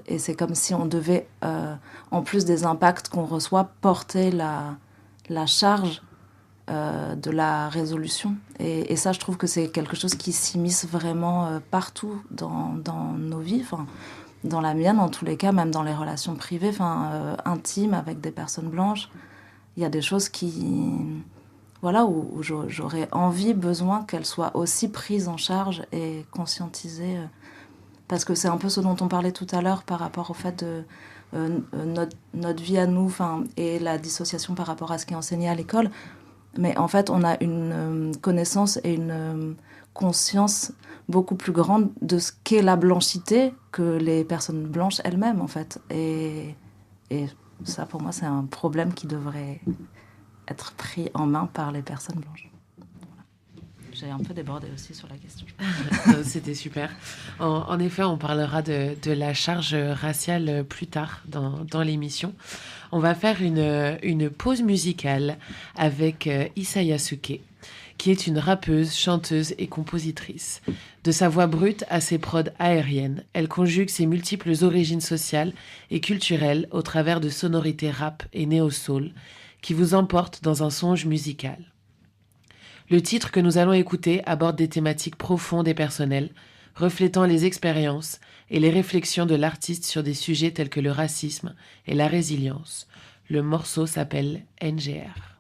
[SPEAKER 4] Et c'est comme si on devait, en plus des impacts qu'on reçoit, porter la charge de la résolution. Et ça, je trouve que c'est quelque chose qui s'immisce vraiment partout dans nos vies, dans la mienne en tous les cas, même dans les relations privées, intimes avec des personnes blanches. Il y a des choses où j'aurais besoin qu'elles soient aussi prises en charge et conscientisées, parce que c'est un peu ce dont on parlait tout à l'heure par rapport au fait de notre vie à nous, et la dissociation par rapport à ce qui est enseigné à l'école. Mais en fait, on a une connaissance et une conscience beaucoup plus grande de ce qu'est la blanchité que les personnes blanches elles-mêmes, en fait. Et ça, pour moi, c'est un problème qui devrait être pris en main par les personnes blanches. J'ai un peu débordé aussi sur la question.
[SPEAKER 1] C'était super. En effet, on parlera de la charge raciale plus tard dans l'émission. On va faire une pause musicale avec Issa Yasuke, qui est une rappeuse, chanteuse et compositrice. De sa voix brute à ses prods aériennes, elle conjugue ses multiples origines sociales et culturelles au travers de sonorités rap et néo-soul qui vous emportent dans un songe musical. Le titre que nous allons écouter aborde des thématiques profondes et personnelles, reflétant les expériences et les réflexions de l'artiste sur des sujets tels que le racisme et la résilience. Le morceau s'appelle NGR.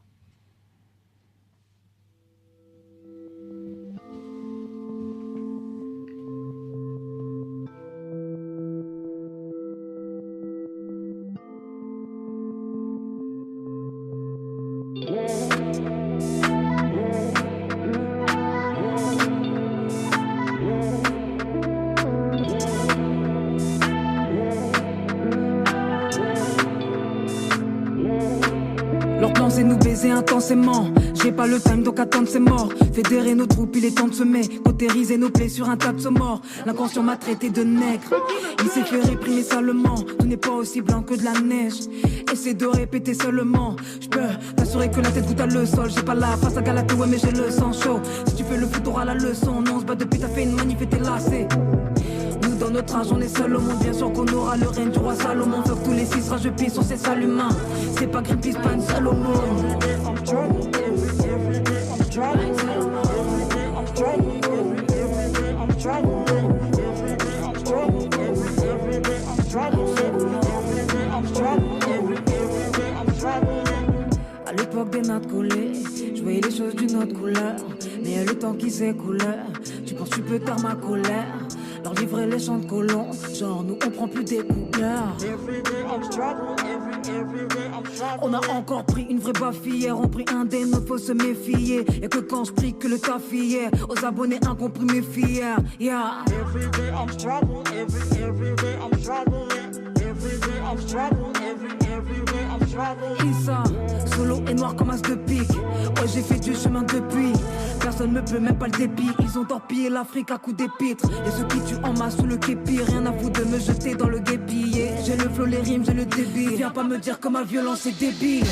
[SPEAKER 5] Intensément, j'ai pas le time donc attendre c'est mort. Fédérer nos troupes, il est temps de semer. Cautériser nos plaies sur un tas de morts. L'inconscient m'a traité de nègre. Il s'est fait réprimer salement. Tout n'est pas aussi blanc que de la neige. Essaie de répéter seulement. Je peux t'assurer que la tête goûte à le sol. J'ai pas la face à Galatée, ouais mais j'ai le sang chaud. Si tu fais le foot, t'auras la leçon. Non, on se bat depuis t'as fait une manif et t'es lassé. Nous dans notre âge on est seul au monde. Bien sûr qu'on aura le règne du roi Salomon. Faut que tous les 6 rageux pissent sur ces salles humains. C'est pas Greenpeace, pas une Salomon. À l'époque des nattes collées, je voyais les choses d'une autre couleur. Mais le temps qui s'écoule, tu penses tu peux taire ma colère. Leur livrer les chants de colons, genre nous on prend plus des couleurs. On a encore pris une vraie baffe hier, on pris un des nôtres, faut se méfier. Et que quand je prie que le taf hier, aux abonnés incomprimés fiers. Yeah. Every day I'm struggling, every day I'm struggling. Every day I'm struggling, every day I'm struggling. Issa, solo et noir comme as de pique. Ouais, j'ai fait du chemin depuis. Personne me peut, même pas le dépit. Ils ont torpillé l'Afrique à coups d'épître. Et ceux qui tuent en masse sous le képi. Rien à foutre de me jeter dans le guépi. Yeah. J'ai le flow, les rimes, j'ai le débit. Viens pas me dire que ma violence est débile.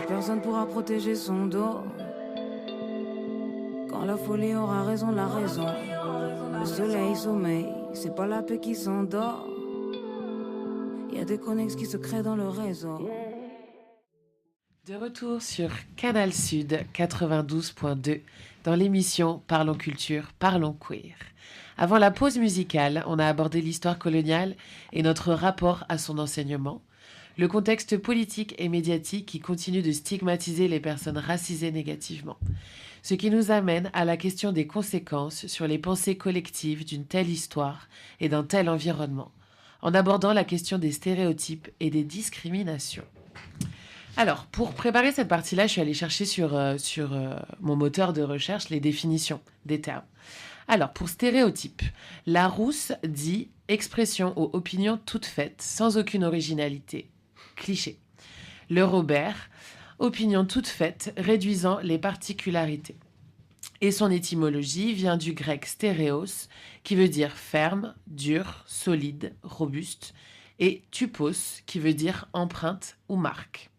[SPEAKER 5] Personne pourra protéger son dos. Quand la folie aura raison, la raison. Le soleil sommeille, c'est pas la paix qui s'endort. Y a des connexes qui se créent dans le réseau.
[SPEAKER 1] De retour sur Canal Sud 92.2 dans l'émission Parlons Culture, Parlons Queer. Avant la pause musicale, on a abordé l'histoire coloniale et notre rapport à son enseignement, le contexte politique et médiatique qui continue de stigmatiser les personnes racisées négativement. Ce qui nous amène à la question des conséquences sur les pensées collectives d'une telle histoire et d'un tel environnement, en abordant la question des stéréotypes et des discriminations. Alors, pour préparer cette partie-là, je suis allée chercher sur mon moteur de recherche les définitions des termes. Alors, pour stéréotype, Larousse dit « expression ou opinion toute faite, sans aucune originalité ». Cliché. Le Robert, opinion toute faite, réduisant les particularités. Et son étymologie vient du grec stéréos, qui veut dire ferme, dur, solide, robuste, et typos, qui veut dire empreinte ou marque.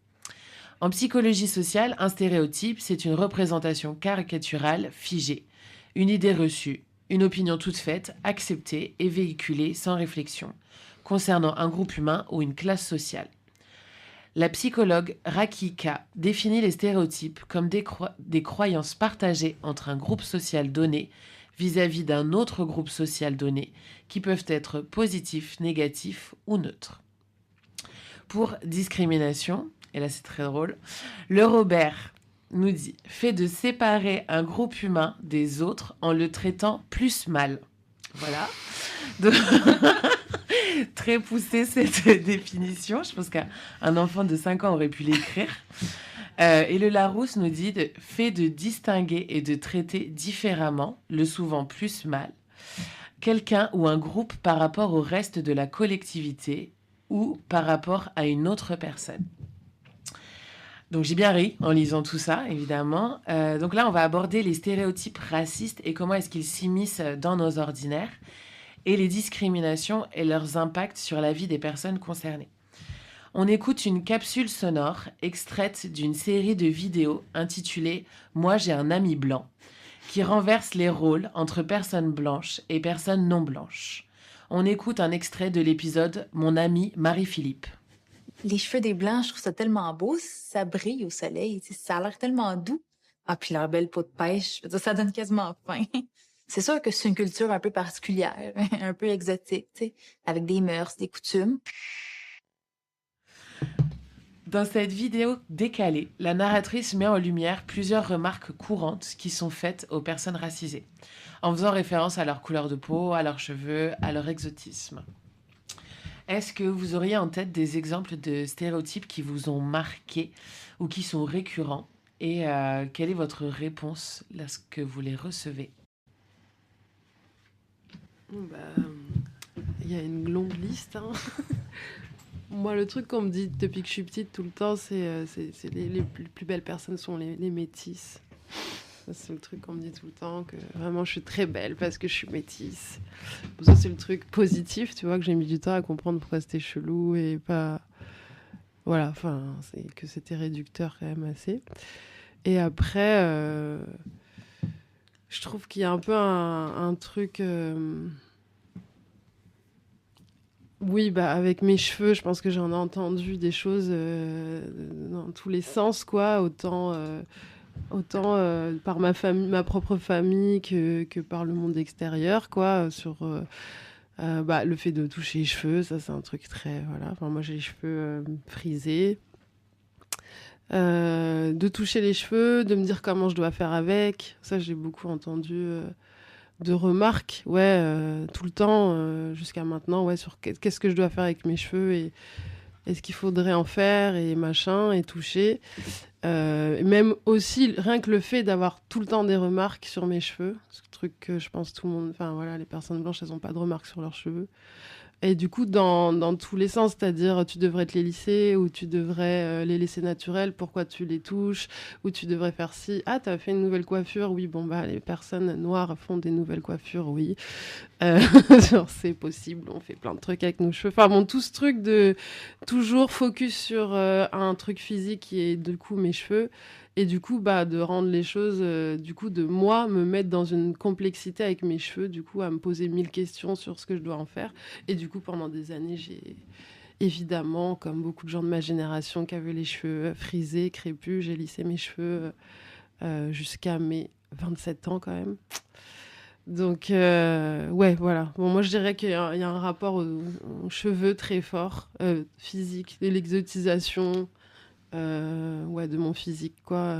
[SPEAKER 1] En psychologie sociale, un stéréotype, c'est une représentation caricaturale figée, une idée reçue, une opinion toute faite, acceptée et véhiculée sans réflexion, concernant un groupe humain ou une classe sociale. La psychologue Rakika définit les stéréotypes comme des croyances partagées entre un groupe social donné vis-à-vis d'un autre groupe social donné, qui peuvent être positifs, négatifs ou neutres. Pour discrimination, et là c'est très drôle, le Robert nous dit « fait de séparer un groupe humain des autres en le traitant plus mal ». Voilà. Donc, très poussée cette définition. Je pense qu'un enfant de 5 ans aurait pu l'écrire. Et le Larousse nous dit « fait de distinguer et de traiter différemment, le souvent plus mal, quelqu'un ou un groupe par rapport au reste de la collectivité ou par rapport à une autre personne ». Donc j'ai bien ri en lisant tout ça, évidemment. Donc là, on va aborder les stéréotypes racistes et comment est-ce qu'ils s'immiscent dans nos ordinaires et les discriminations et leurs impacts sur la vie des personnes concernées. On écoute une capsule sonore extraite d'une série de vidéos intitulée « Moi j'ai un ami blanc » qui renverse les rôles entre personnes blanches et personnes non blanches. On écoute un extrait de l'épisode « Mon ami Marie-Philippe ».
[SPEAKER 6] Les cheveux des Blancs, je trouve ça tellement beau, ça brille au soleil, ça a l'air tellement doux. Ah, puis leur belle peau de pêche, je veux dire, ça donne quasiment faim. C'est sûr que c'est une culture un peu particulière, un peu exotique, tu sais, avec des mœurs, des coutumes.
[SPEAKER 1] Dans cette vidéo décalée, la narratrice met en lumière plusieurs remarques courantes qui sont faites aux personnes racisées, en faisant référence à leur couleur de peau, à leurs cheveux, à leur exotisme. Est-ce que vous auriez en tête des exemples de stéréotypes qui vous ont marqué ou qui sont récurrents? Et quelle est votre réponse lorsque vous les recevez?
[SPEAKER 2] Il y a une longue liste. Hein. Moi, le truc qu'on me dit depuis que je suis petite tout le temps, c'est les plus belles personnes sont les métisses. C'est le truc qu'on me dit tout le temps, que vraiment je suis très belle parce que je suis métisse. Ça, c'est le truc positif, tu vois, que j'ai mis du temps à comprendre pourquoi c'était chelou et pas... Voilà, enfin, c'est que c'était réducteur quand même assez. Et après, je trouve qu'il y a un peu un truc où Oui, avec mes cheveux, je pense que j'en ai entendu des choses dans tous les sens, quoi. Autant par ma famille, ma propre famille que par le monde extérieur, quoi. Sur le fait de toucher les cheveux, ça c'est un truc très... Voilà. Enfin, moi j'ai les cheveux frisés. De toucher les cheveux, de me dire comment je dois faire avec. Ça, j'ai beaucoup entendu de remarques, tout le temps, jusqu'à maintenant, sur qu'est-ce que je dois faire avec mes cheveux et ce qu'il faudrait en faire et machin, et toucher. Et même aussi, rien que le fait d'avoir tout le temps des remarques sur mes cheveux, ce truc que je pense tout le monde... Enfin, voilà, les personnes blanches, elles n'ont pas de remarques sur leurs cheveux. Et du coup, dans tous les sens, c'est-à-dire tu devrais te les lisser ou tu devrais les laisser naturels, pourquoi tu les touches, ou tu devrais faire ci. Ah, t'as fait une nouvelle coiffure, oui, les personnes noires font des nouvelles coiffures, oui. Genre, c'est possible, on fait plein de trucs avec nos cheveux. Enfin bon, tout ce truc de toujours focus sur un truc physique qui est du coup mes cheveux. Et du coup, de rendre les choses, de moi, me mettre dans une complexité avec mes cheveux, du coup, à me poser 1000 questions sur ce que je dois en faire. Et du coup, pendant des années, j'ai évidemment, comme beaucoup de gens de ma génération qui avaient les cheveux frisés, crépus, j'ai lissé mes cheveux jusqu'à mes 27 ans quand même. Donc, voilà. Bon, moi, je dirais qu'il y a un rapport aux cheveux très fort, physique, de l'exotisation... de mon physique, quoi.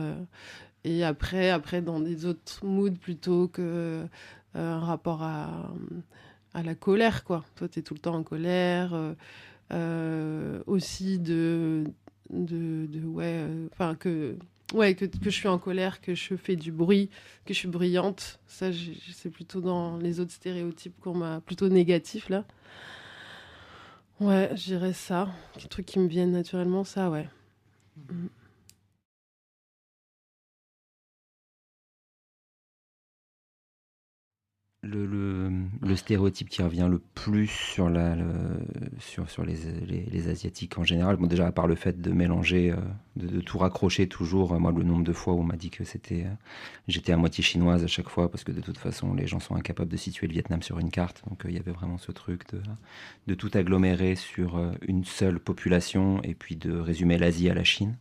[SPEAKER 2] Et après, dans des autres moods plutôt que un rapport à la colère, quoi. Toi, t'es tout le temps en colère. Aussi que je suis en colère, que je fais du bruit, que je suis bruyante. Ça, c'est plutôt dans les autres stéréotypes qu'on m'a plutôt négatifs, là. Ouais, je dirais ça. Les trucs qui me viennent naturellement, ça, ouais.
[SPEAKER 3] Le stéréotype qui revient le plus sur les Asiatiques en général, bon, déjà à part le fait de mélanger, de tout raccrocher toujours, moi le nombre de fois où on m'a dit que j'étais à moitié chinoise à chaque fois, parce que de toute façon les gens sont incapables de situer le Vietnam sur une carte, donc il y avait vraiment ce truc de tout agglomérer sur une seule population et puis de résumer l'Asie à la Chine.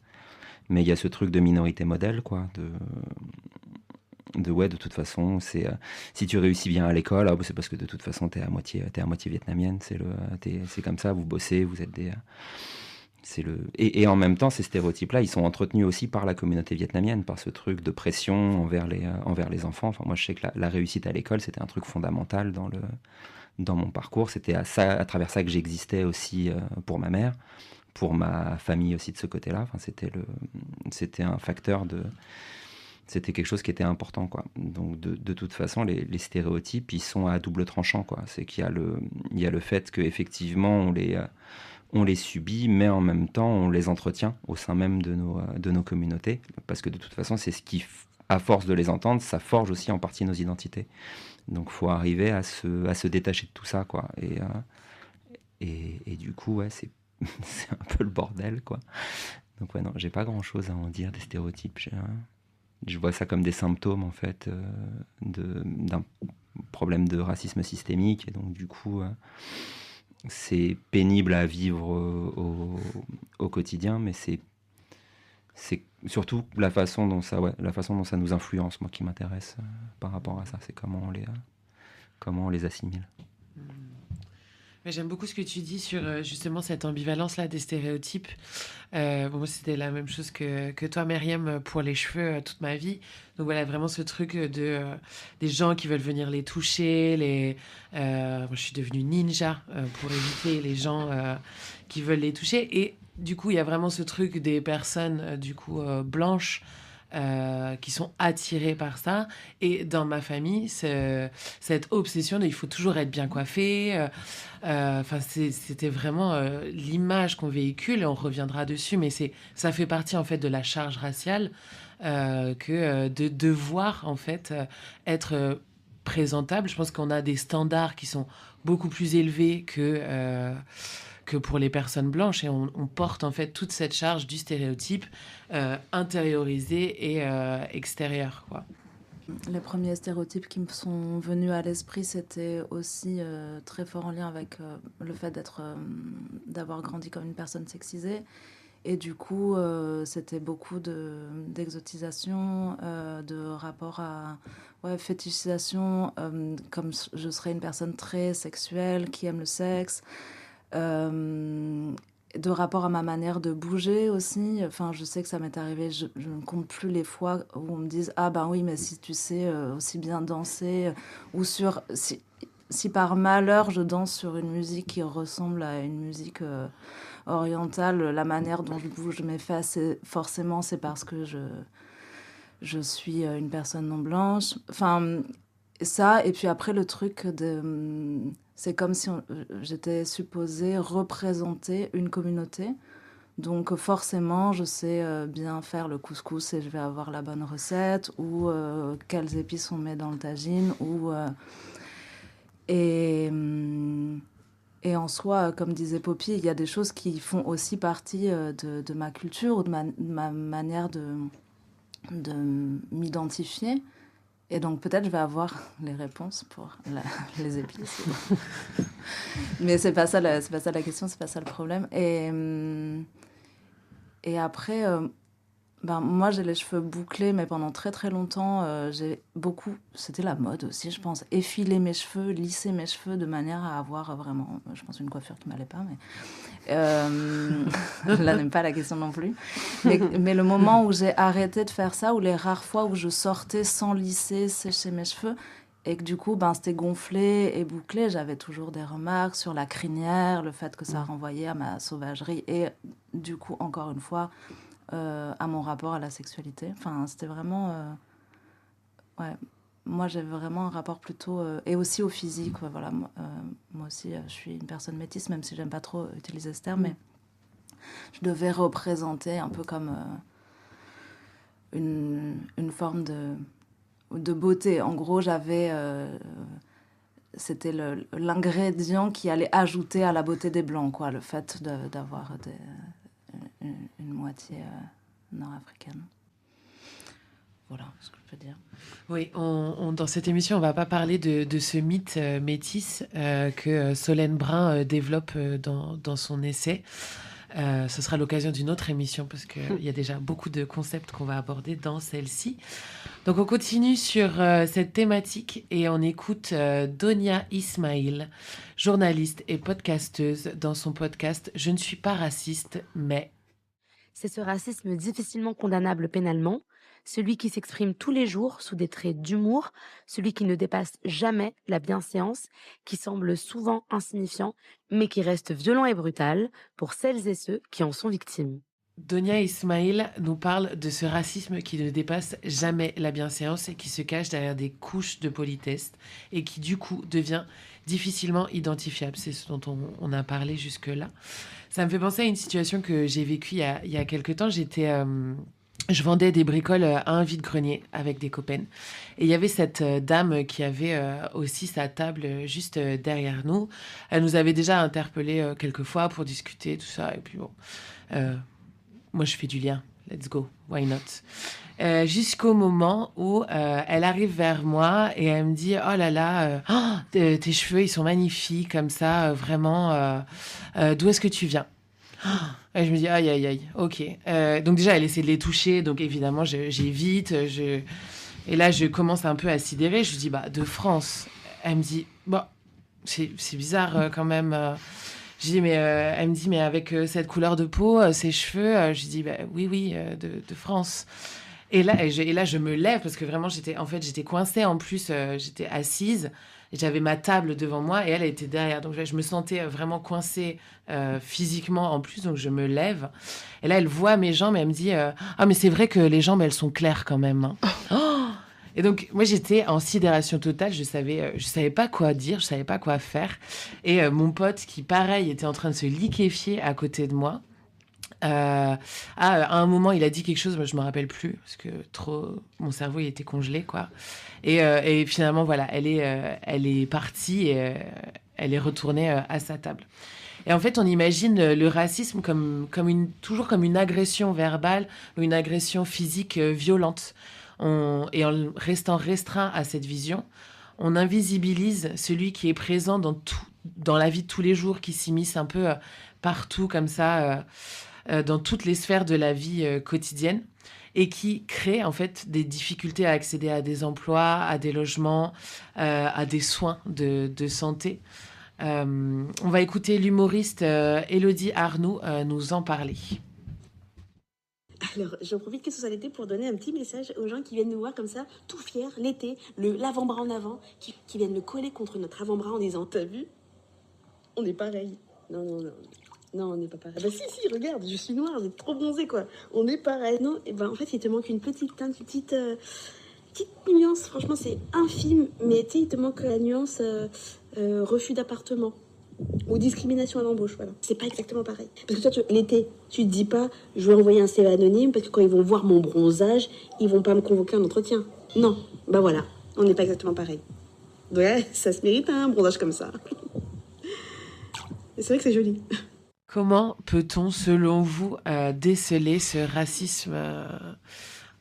[SPEAKER 3] Mais il y a ce truc de minorité modèle, quoi, de toute façon, c'est si tu réussis bien à l'école, c'est parce que de toute façon t'es à moitié vietnamienne, c'est comme ça, vous bossez, vous êtes des et en même temps ces stéréotypes-là, ils sont entretenus aussi par la communauté vietnamienne, par ce truc de pression envers les enfants. Enfin, moi je sais que la réussite à l'école, c'était un truc fondamental dans mon parcours, c'était à travers ça que j'existais aussi pour ma mère, pour ma famille aussi de ce côté-là. Enfin, c'était un facteur c'était quelque chose qui était important, quoi. Donc de toute façon, les stéréotypes, ils sont à double tranchant, quoi. C'est qu'il y a le fait qu'effectivement on les subit, mais en même temps on les entretient au sein même de nos communautés, parce que de toute façon c'est ce qui, à force de les entendre, ça forge aussi en partie nos identités. Donc faut arriver à se détacher de tout ça, quoi. Et du coup, ouais, c'est un peu le bordel, quoi. Donc ouais, non, j'ai pas grand chose à en dire des stéréotypes. Je vois ça comme des symptômes, en fait, d'un problème de racisme systémique. Et donc, du coup, c'est pénible à vivre au quotidien, mais c'est surtout la façon dont ça nous influence, moi, qui m'intéresse par rapport à ça. C'est comment on les assimile.
[SPEAKER 1] Mais j'aime beaucoup ce que tu dis sur justement cette ambivalence-là des stéréotypes. Moi, c'était la même chose que toi, Myriam, pour les cheveux toute ma vie. Donc voilà, vraiment ce truc des gens qui veulent venir les toucher. Moi, je suis devenue ninja pour éviter les gens qui veulent les toucher. Et du coup, il y a vraiment ce truc des personnes blanches qui sont attirés par ça. Et dans ma famille, cette obsession de il faut toujours être bien coiffé. C'était vraiment l'image qu'on véhicule, et on reviendra dessus, mais ça fait partie en fait de la charge raciale que de devoir en fait être présentable. Je pense qu'on a des standards qui sont beaucoup plus élevés que pour les personnes blanches, et on porte en fait toute cette charge du stéréotype intériorisé et extérieur, quoi.
[SPEAKER 4] Les premiers stéréotypes qui me sont venus à l'esprit, c'était aussi très fort en lien avec le fait d'avoir grandi comme une personne sexisée. Et du coup, c'était beaucoup d'exotisation, de rapport à fétichisation, comme je serais une personne très sexuelle, qui aime le sexe, de rapport à ma manière de bouger aussi. Enfin, je sais que ça m'est arrivé, je ne compte plus les fois où on me dise « Ah ben oui, mais si tu sais aussi bien danser » ou si par malheur je danse sur une musique qui ressemble à une musique orientale, la manière dont je bouge mes fesses, c'est parce que je suis une personne non blanche. Enfin, ça, et puis après le truc c'est comme si j'étais supposée représenter une communauté. Donc forcément, je sais bien faire le couscous et je vais avoir la bonne recette, ou quelles épices on met dans le tagine, et en soi, comme disait Poppy, il y a des choses qui font aussi partie de ma culture ou de ma manière de m'identifier. Et donc peut-être je vais avoir les réponses pour les épices. Mais c'est pas ça la question, c'est pas ça le problème. Et après, moi j'ai les cheveux bouclés, mais pendant très très longtemps, c'était la mode aussi, je pense, effiler mes cheveux, lisser mes cheveux de manière à avoir vraiment, je pense, une coiffure qui m'allait pas, mais là n'aime pas la question non plus. Mais le moment où j'ai arrêté de faire ça, ou les rares fois où je sortais sans lisser, sécher mes cheveux, et que du coup, c'était gonflé et bouclé, j'avais toujours des remarques sur la crinière, le fait que ça renvoyait à ma sauvagerie, et du coup, encore une fois, à mon rapport à la sexualité. Enfin, c'était vraiment... Moi, j'ai vraiment un rapport plutôt... et aussi au physique. Voilà. Moi aussi, je suis une personne métisse, même si j'aime pas trop utiliser ce terme, mais je devais représenter un peu comme une forme de beauté. En gros, j'avais... c'était l'ingrédient qui allait ajouter à la beauté des Blancs, quoi, le fait d'avoir une moitié nord-africaine. Voilà ce que je peux dire.
[SPEAKER 1] Oui, dans cette émission, on ne va pas parler de ce mythe métis que Solène Brun développe dans son essai. Ce sera l'occasion d'une autre émission parce qu'il y a déjà beaucoup de concepts qu'on va aborder dans celle-ci. Donc on continue sur cette thématique et on écoute Donia Ismail, journaliste et podcasteuse, dans son podcast « Je ne suis pas raciste, mais… »
[SPEAKER 7] C'est ce racisme difficilement condamnable pénalement, celui qui s'exprime tous les jours sous des traits d'humour, celui qui ne dépasse jamais la bienséance, qui semble souvent insignifiant, mais qui reste violent et brutal pour celles et ceux qui en sont victimes.
[SPEAKER 1] Donia Ismail nous parle de ce racisme qui ne dépasse jamais la bienséance et qui se cache derrière des couches de politesse et qui du coup devient difficilement identifiable. C'est ce dont on a parlé jusque-là. Ça me fait penser à une situation que j'ai vécue il y a quelque temps. Je vendais des bricoles à un vide-grenier avec des copains. Et il y avait cette dame qui avait aussi sa table juste derrière nous. Elle nous avait déjà interpellés quelques fois pour discuter, tout ça. Et puis bon, moi je fais du lien. Let's go, why not? Jusqu'au moment où elle arrive vers moi et elle me dit « Oh là là, tes cheveux, ils sont magnifiques comme ça, vraiment. D'où est-ce que tu viens ?» Et je me dis aïe aïe aïe, ok. Donc déjà elle essaie de les toucher, donc évidemment j'évite. Et là je commence un peu à sidérer. Je lui dis de France. Elle me dit c'est bizarre quand même. Je dis elle me dit mais avec cette couleur de peau, ces cheveux. Je dis oui de France. Et là je me lève parce que vraiment j'étais coincée en plus. J'étais assise. J'avais ma table devant moi et elle était derrière. Donc, je me sentais vraiment coincée physiquement en plus. Donc, je me lève. Et là, elle voit mes jambes et elle me dit « Ah, mais c'est vrai que les jambes, elles sont claires quand même. Hein. » Et donc, moi, j'étais en sidération totale. Je savais pas quoi dire. Je savais pas quoi faire. Et mon pote, qui, pareil, était en train de se liquéfier à côté de moi. À un moment, il a dit quelque chose, moi je me rappelle plus parce que mon cerveau il était congelé quoi. Et finalement voilà, elle est partie et elle est retournée à sa table. Et en fait, on imagine le racisme toujours comme une agression verbale ou une agression physique violente. Et en restant restreint à cette vision, on invisibilise celui qui est présent dans la vie de tous les jours, qui s'immisce un peu partout comme ça, dans toutes les sphères de la vie quotidienne, et qui crée en fait des difficultés à accéder à des emplois, à des logements, à des soins de santé. On va écouter l'humoriste Élodie Arnoux nous en parler.
[SPEAKER 8] Alors, j'en profite que ce soit l'été pour donner un petit message aux gens qui viennent nous voir comme ça, tout fiers, l'été, l'avant-bras en avant, qui viennent le coller contre notre avant-bras en disant « T'as vu ? On est pareil. » Non, on n'est pas pareil. Ah bah si, regarde, je suis noire, j'ai trop bronzé, quoi. On est pareil. Non, et ben en fait, il te manque une petite teinte, une petite nuance. Franchement, c'est infime, mais tu sais, il te manque la nuance refus d'appartement. Ou discrimination à l'embauche, voilà. C'est pas exactement pareil. Parce que toi, l'été, tu te dis pas, je vais envoyer un CV anonyme parce que quand ils vont voir mon bronzage, ils vont pas me convoquer en entretien. Non, bah voilà, on n'est pas exactement pareil. Ouais, ça se mérite un bronzage comme ça. Et c'est vrai que c'est joli.
[SPEAKER 1] Comment peut-on, selon vous, déceler ce racisme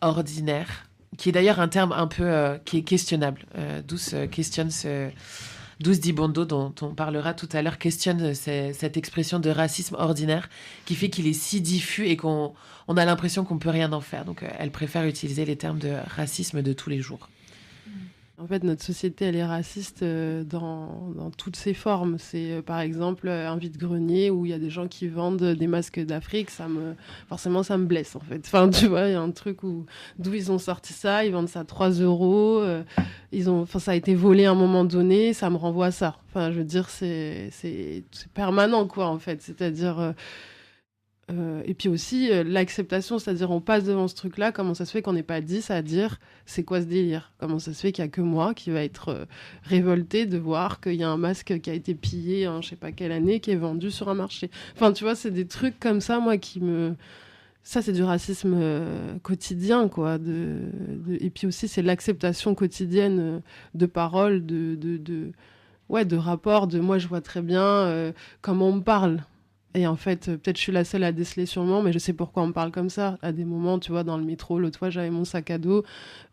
[SPEAKER 1] ordinaire, qui est d'ailleurs un terme un peu qui est questionnable. Douce questionne Douce Dibondo, dont on parlera tout à l'heure, questionne cette expression de racisme ordinaire qui fait qu'il est si diffus et qu'on a l'impression qu'on ne peut rien en faire. Donc, elle préfère utiliser les termes de racisme de tous les jours.
[SPEAKER 2] En fait, notre société, elle est raciste dans toutes ses formes. C'est, par exemple, un vide-grenier où il y a des gens qui vendent des masques d'Afrique. Forcément, ça me blesse, en fait. Enfin, tu vois, il y a un truc d'où ils ont sorti ça. Ils vendent ça à 3 €. Ça a été volé à un moment donné. Ça me renvoie à ça. Enfin, je veux dire, c'est permanent, quoi, en fait. C'est-à-dire... et puis aussi l'acceptation, c'est-à-dire on passe devant ce truc-là, comment ça se fait qu'on n'est pas 10 à dire c'est quoi ce délire ? Comment ça se fait qu'il n'y a que moi qui va être révolté de voir qu'il y a un masque qui a été pillé en je sais pas quelle année, qui est vendu sur un marché. Enfin, tu vois, c'est des trucs comme ça, moi, ça, c'est du racisme quotidien, quoi. Et puis aussi, c'est l'acceptation quotidienne de paroles, de rapports, de moi, je vois très bien comment on me parle. Et en fait, peut-être je suis la seule à déceler sûrement, mais je sais pourquoi on me parle comme ça. À des moments, tu vois, dans le métro, l'autre fois, j'avais mon sac à dos,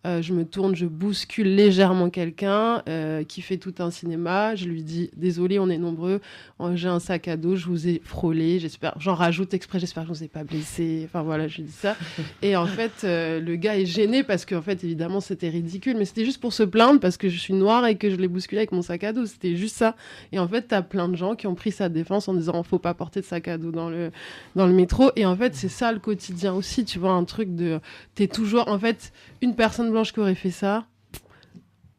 [SPEAKER 2] je me tourne, je bouscule légèrement quelqu'un qui fait tout un cinéma. Je lui dis, désolé, on est nombreux, j'ai un sac à dos, je vous ai frôlé, j'en rajoute exprès, j'espère que je ne vous ai pas blessé. Enfin voilà, je lui dis ça. Et en fait, le gars est gêné parce qu'en fait, évidemment, c'était ridicule, mais c'était juste pour se plaindre parce que je suis noire et que je l'ai bousculé avec mon sac à dos. C'était juste ça. Et en fait, t'as plein de gens qui ont pris sa défense en disant, faut pas porter de sac à dos dans le métro. Et en fait, c'est ça le quotidien aussi. Tu vois, un truc de... T'es toujours... En fait, une personne blanche qui aurait fait ça,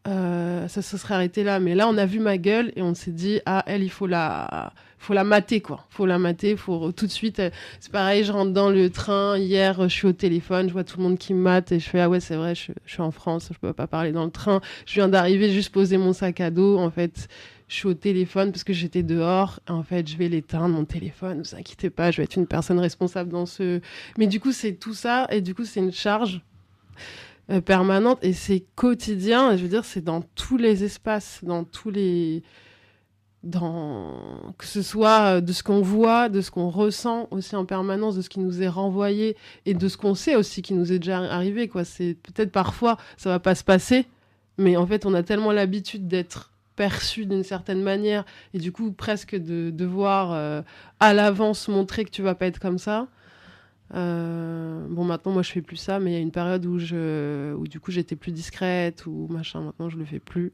[SPEAKER 2] ça se serait arrêté là. Mais là, on a vu ma gueule et on s'est dit, ah, elle, il faut la mater, quoi. Faut la mater, faut tout de suite... C'est pareil, je rentre dans le train. Hier, je suis au téléphone, je vois tout le monde qui me mate et je fais, ah ouais, c'est vrai, je suis en France, je peux pas parler dans le train. Je viens d'arriver, juste poser mon sac à dos. En fait... Je suis au téléphone parce que j'étais dehors. En fait, je vais l'éteindre, mon téléphone. Ne vous inquiétez pas, je vais être une personne responsable dans ce... Mais du coup, c'est tout ça. Et du coup, c'est une charge permanente. Et c'est quotidien. Et je veux dire, c'est dans tous les espaces, dans tous les... Que ce soit de ce qu'on voit, de ce qu'on ressent aussi en permanence, de ce qui nous est renvoyé et de ce qu'on sait aussi qui nous est déjà arrivé, quoi. C'est peut-être parfois, ça va pas se passer. Mais en fait, on a tellement l'habitude d'être perçu d'une certaine manière et du coup presque de devoir à l'avance montrer que tu vas pas être comme ça. Bon, maintenant moi je fais plus ça, mais il y a une période où du coup j'étais plus discrète ou machin. Maintenant je le fais plus.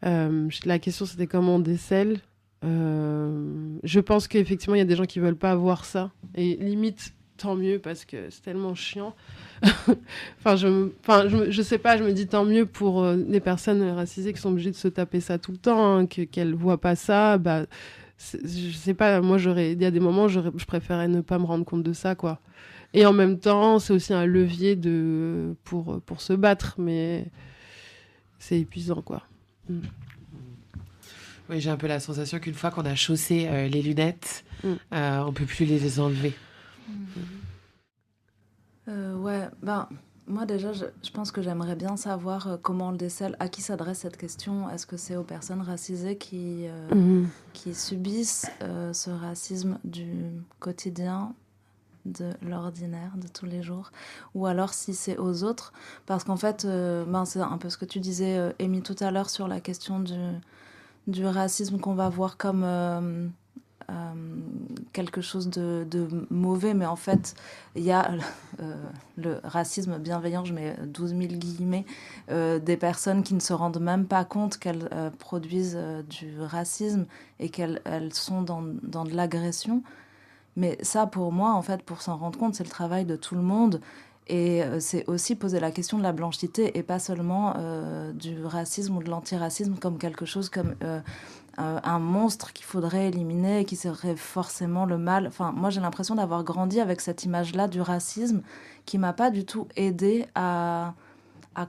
[SPEAKER 2] La question c'était comment on décèle. Je pense qu'effectivement il y a des gens qui veulent pas voir ça et limite tant mieux parce que c'est tellement chiant. Je sais pas, je me dis tant mieux pour les personnes racisées qui sont obligées de se taper ça tout le temps, hein, qu'elles voient pas ça. Bah, je sais pas, moi il y a des moments je préférais ne pas me rendre compte de ça, quoi. Et en même temps, c'est aussi un levier pour se battre, mais c'est épuisant, quoi.
[SPEAKER 1] Oui, j'ai un peu la sensation qu'une fois qu'on a chaussé les lunettes, on peut plus les enlever.
[SPEAKER 4] Ouais, moi déjà, je pense que j'aimerais bien savoir comment on le décèle, à qui s'adresse cette question. Est-ce que c'est aux personnes racisées qui subissent ce racisme du quotidien de l'ordinaire, de tous les jours, ou alors si c'est aux autres. Parce qu'en fait, c'est un peu ce que tu disais, Amy, tout à l'heure, sur la question du racisme qu'on va voir comme quelque chose de mauvais, mais en fait, il y a le racisme bienveillant, je mets 12 000 guillemets, des personnes qui ne se rendent même pas compte qu'elles produisent du racisme et qu'elles sont dans de l'agression. Mais ça, pour moi, en fait, pour s'en rendre compte, c'est le travail de tout le monde. Et c'est aussi poser la question de la blanchité et pas seulement du racisme ou de l'antiracisme comme quelque chose comme un monstre qu'il faudrait éliminer et qui serait forcément le mal. Enfin, moi, j'ai l'impression d'avoir grandi avec cette image-là du racisme qui m'a pas du tout aidée à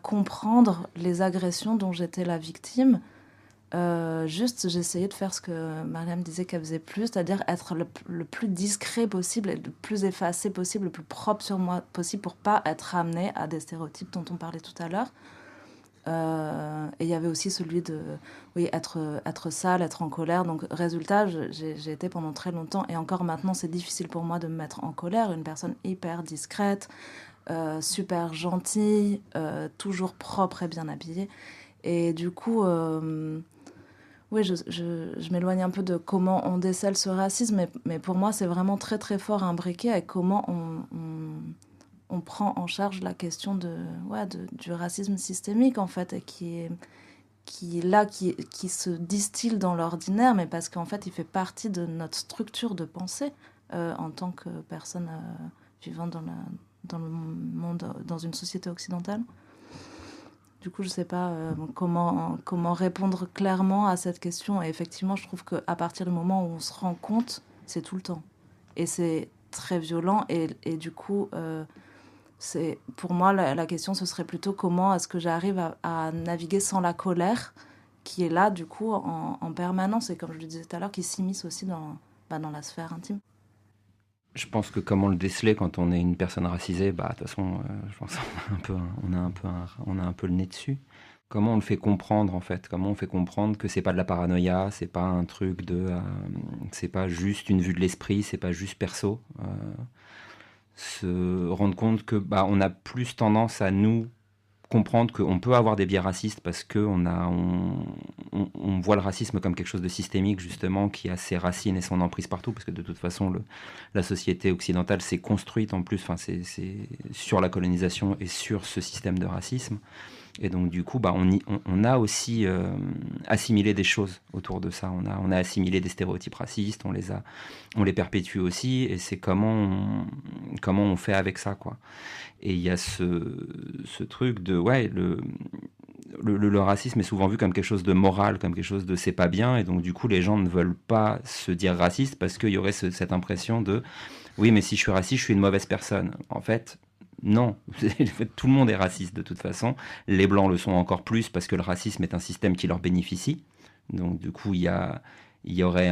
[SPEAKER 4] comprendre les agressions dont j'étais la victime. Juste, j'essayais de faire ce que Mariam disait qu'elle faisait plus, c'est-à-dire être le plus discret possible et le plus effacé possible, le plus propre sur moi possible pour pas être ramenée à des stéréotypes dont on parlait tout à l'heure. Et il y avait aussi celui de être sale, être en colère. Donc, résultat, j'ai été pendant très longtemps, et encore maintenant, c'est difficile pour moi de me mettre en colère, une personne hyper discrète, super gentille, toujours propre et bien habillée. Et du coup... oui, je m'éloigne un peu de comment on décèle ce racisme, mais pour moi, c'est vraiment très, très fort imbriqué avec comment on prend en charge la question du racisme systémique, en fait, et qui se distille dans l'ordinaire, mais parce qu'en fait, il fait partie de notre structure de pensée en tant que personne vivant dans le monde, dans une société occidentale. Du coup, je ne sais pas comment répondre clairement à cette question. Et effectivement, je trouve qu'à partir du moment où on se rend compte, c'est tout le temps. Et c'est très violent. Et du coup, pour moi, la question, ce serait plutôt comment est-ce que j'arrive à naviguer sans la colère qui est là, du coup, en permanence. Et comme je le disais tout à l'heure, qui s'immisce aussi dans la sphère intime.
[SPEAKER 3] Je pense que comment le déceler quand on est une personne racisée, de toute façon, je pense qu'on a un peu le nez dessus. Comment on le fait comprendre, en fait? Comment on fait comprendre que c'est pas de la paranoïa, c'est pas un truc c'est pas juste une vue de l'esprit, c'est pas juste perso. Se rendre compte que on a plus tendance à nous comprendre qu'on peut avoir des biais racistes parce qu'on voit le racisme comme quelque chose de systémique, justement, qui a ses racines et son emprise partout, parce que de toute façon, la société occidentale s'est construite en plus, c'est sur la colonisation et sur ce système de racisme. Et donc, du coup, on a aussi assimilé des choses autour de ça. On a assimilé des stéréotypes racistes, on les perpétue aussi, et c'est comment on fait avec ça, quoi. Et il y a ce truc de, le racisme est souvent vu comme quelque chose de moral, comme quelque chose de c'est pas bien, et donc du coup les gens ne veulent pas se dire racistes parce qu'il y aurait cette impression de oui, mais si je suis raciste, je suis une mauvaise personne. En fait, non, tout le monde est raciste de toute façon. Les blancs le sont encore plus parce que le racisme est un système qui leur bénéficie. Donc du coup, il y aurait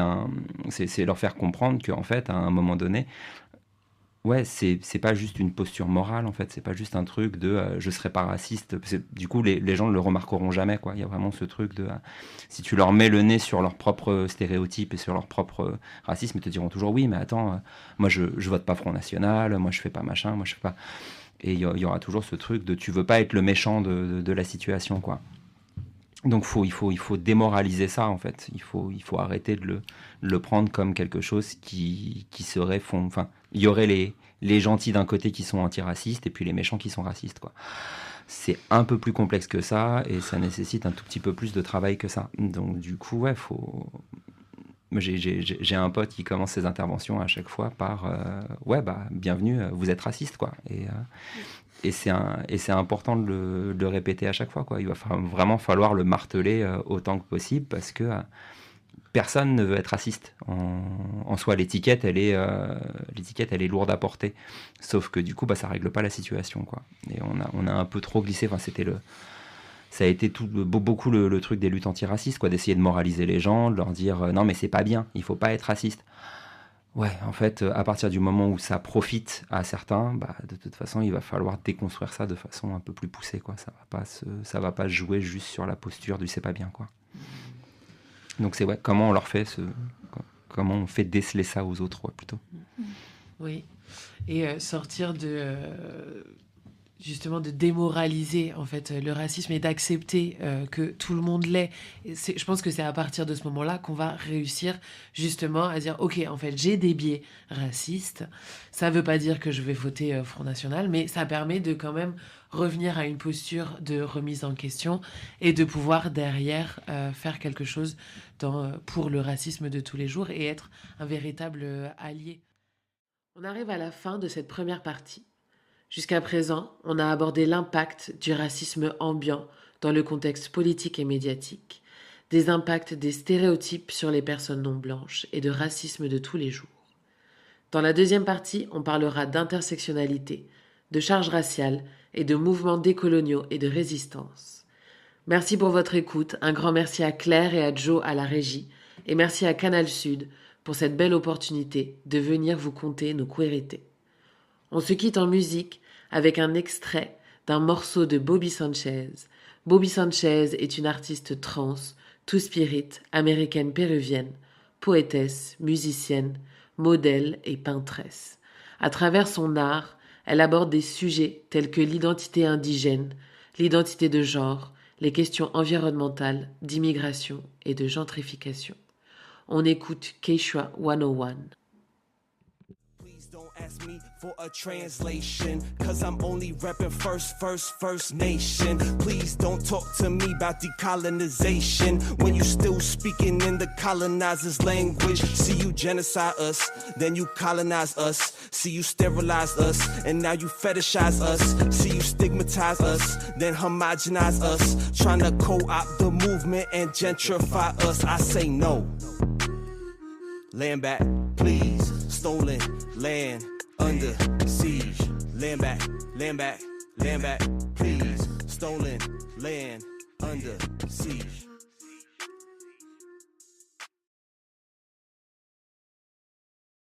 [SPEAKER 3] c'est leur faire comprendre qu'en fait, à un moment donné, c'est pas juste une posture morale, en fait, c'est pas juste un truc de je serai pas raciste. Du coup, les gens ne le remarqueront jamais, quoi. Il y a vraiment ce truc de si tu leur mets le nez sur leurs propres stéréotypes et sur leur propre racisme, ils te diront toujours oui, mais attends, moi je vote pas Front National, moi je fais pas machin, moi je fais pas. Et il y aura toujours ce truc de tu veux pas être le méchant de la situation, quoi. Donc il faut démoraliser ça, en fait. Il faut arrêter de le prendre comme quelque chose qui serait enfin, il y aurait les gentils d'un côté qui sont antiracistes et puis les méchants qui sont racistes, quoi. C'est un peu plus complexe que ça et ça nécessite un tout petit peu plus de travail que ça. Donc du coup, j'ai un pote qui commence ses interventions à chaque fois par bienvenue, vous êtes raciste, quoi. Et c'est important de le répéter à chaque fois, quoi. Il va vraiment falloir le marteler autant que possible parce que personne ne veut être raciste. En soi, l'étiquette, elle est lourde à porter. Sauf que du coup, ça règle pas la situation, quoi. Et on a un peu trop glissé. Enfin, ça a été beaucoup le truc des luttes antiracistes, quoi, d'essayer de moraliser les gens, de leur dire non, mais c'est pas bien, il faut pas être raciste. Ouais, en fait, à partir du moment où ça profite à certains, de toute façon, il va falloir déconstruire ça de façon un peu plus poussée, quoi. Ça va pas jouer juste sur la posture du c'est pas bien, quoi. Donc comment on leur fait comment on fait déceler ça aux autres, plutôt.
[SPEAKER 1] Oui. et sortir justement de démoraliser en fait le racisme et d'accepter que tout le monde l'est. Je pense que c'est à partir de ce moment-là qu'on va réussir justement à dire ok, en fait j'ai des biais racistes, ça veut pas dire que je vais voter Front National, mais ça permet de quand même revenir à une posture de remise en question et de pouvoir derrière faire quelque chose pour le racisme de tous les jours et être un véritable allié. On arrive à la fin de cette première partie. Jusqu'à présent, on a abordé l'impact du racisme ambiant dans le contexte politique et médiatique, des impacts des stéréotypes sur les personnes non blanches et de racisme de tous les jours. Dans la deuxième partie, on parlera d'intersectionnalité, de charge raciale et de mouvements décoloniaux et de résistance. Merci pour votre écoute, un grand merci à Claire et à Joe à la régie, et merci à Canal Sud pour cette belle opportunité de venir vous conter nos queerités. On se quitte en musique avec un extrait d'un morceau de Bobby Sanchez. Bobby Sanchez est une artiste trans, two-spirit, américaine péruvienne, poétesse, musicienne, modèle et peintresse. À travers son art, elle aborde des sujets tels que l'identité indigène, l'identité de genre, les questions environnementales, d'immigration et de gentrification. On écoute Quechua 101.
[SPEAKER 9] Ask me for a translation, cause I'm only reppin' First Nation. Please don't talk to me about decolonization when you still speaking in the colonizer's language. See you genocide us, then you colonize us. See you sterilize us, and now you fetishize us. See you stigmatize us, then homogenize us. Tryna co-opt the movement and gentrify us. I say no. Land back, please. Stolen land under siege. Land back, land back, land back, please. Stolen land under siege.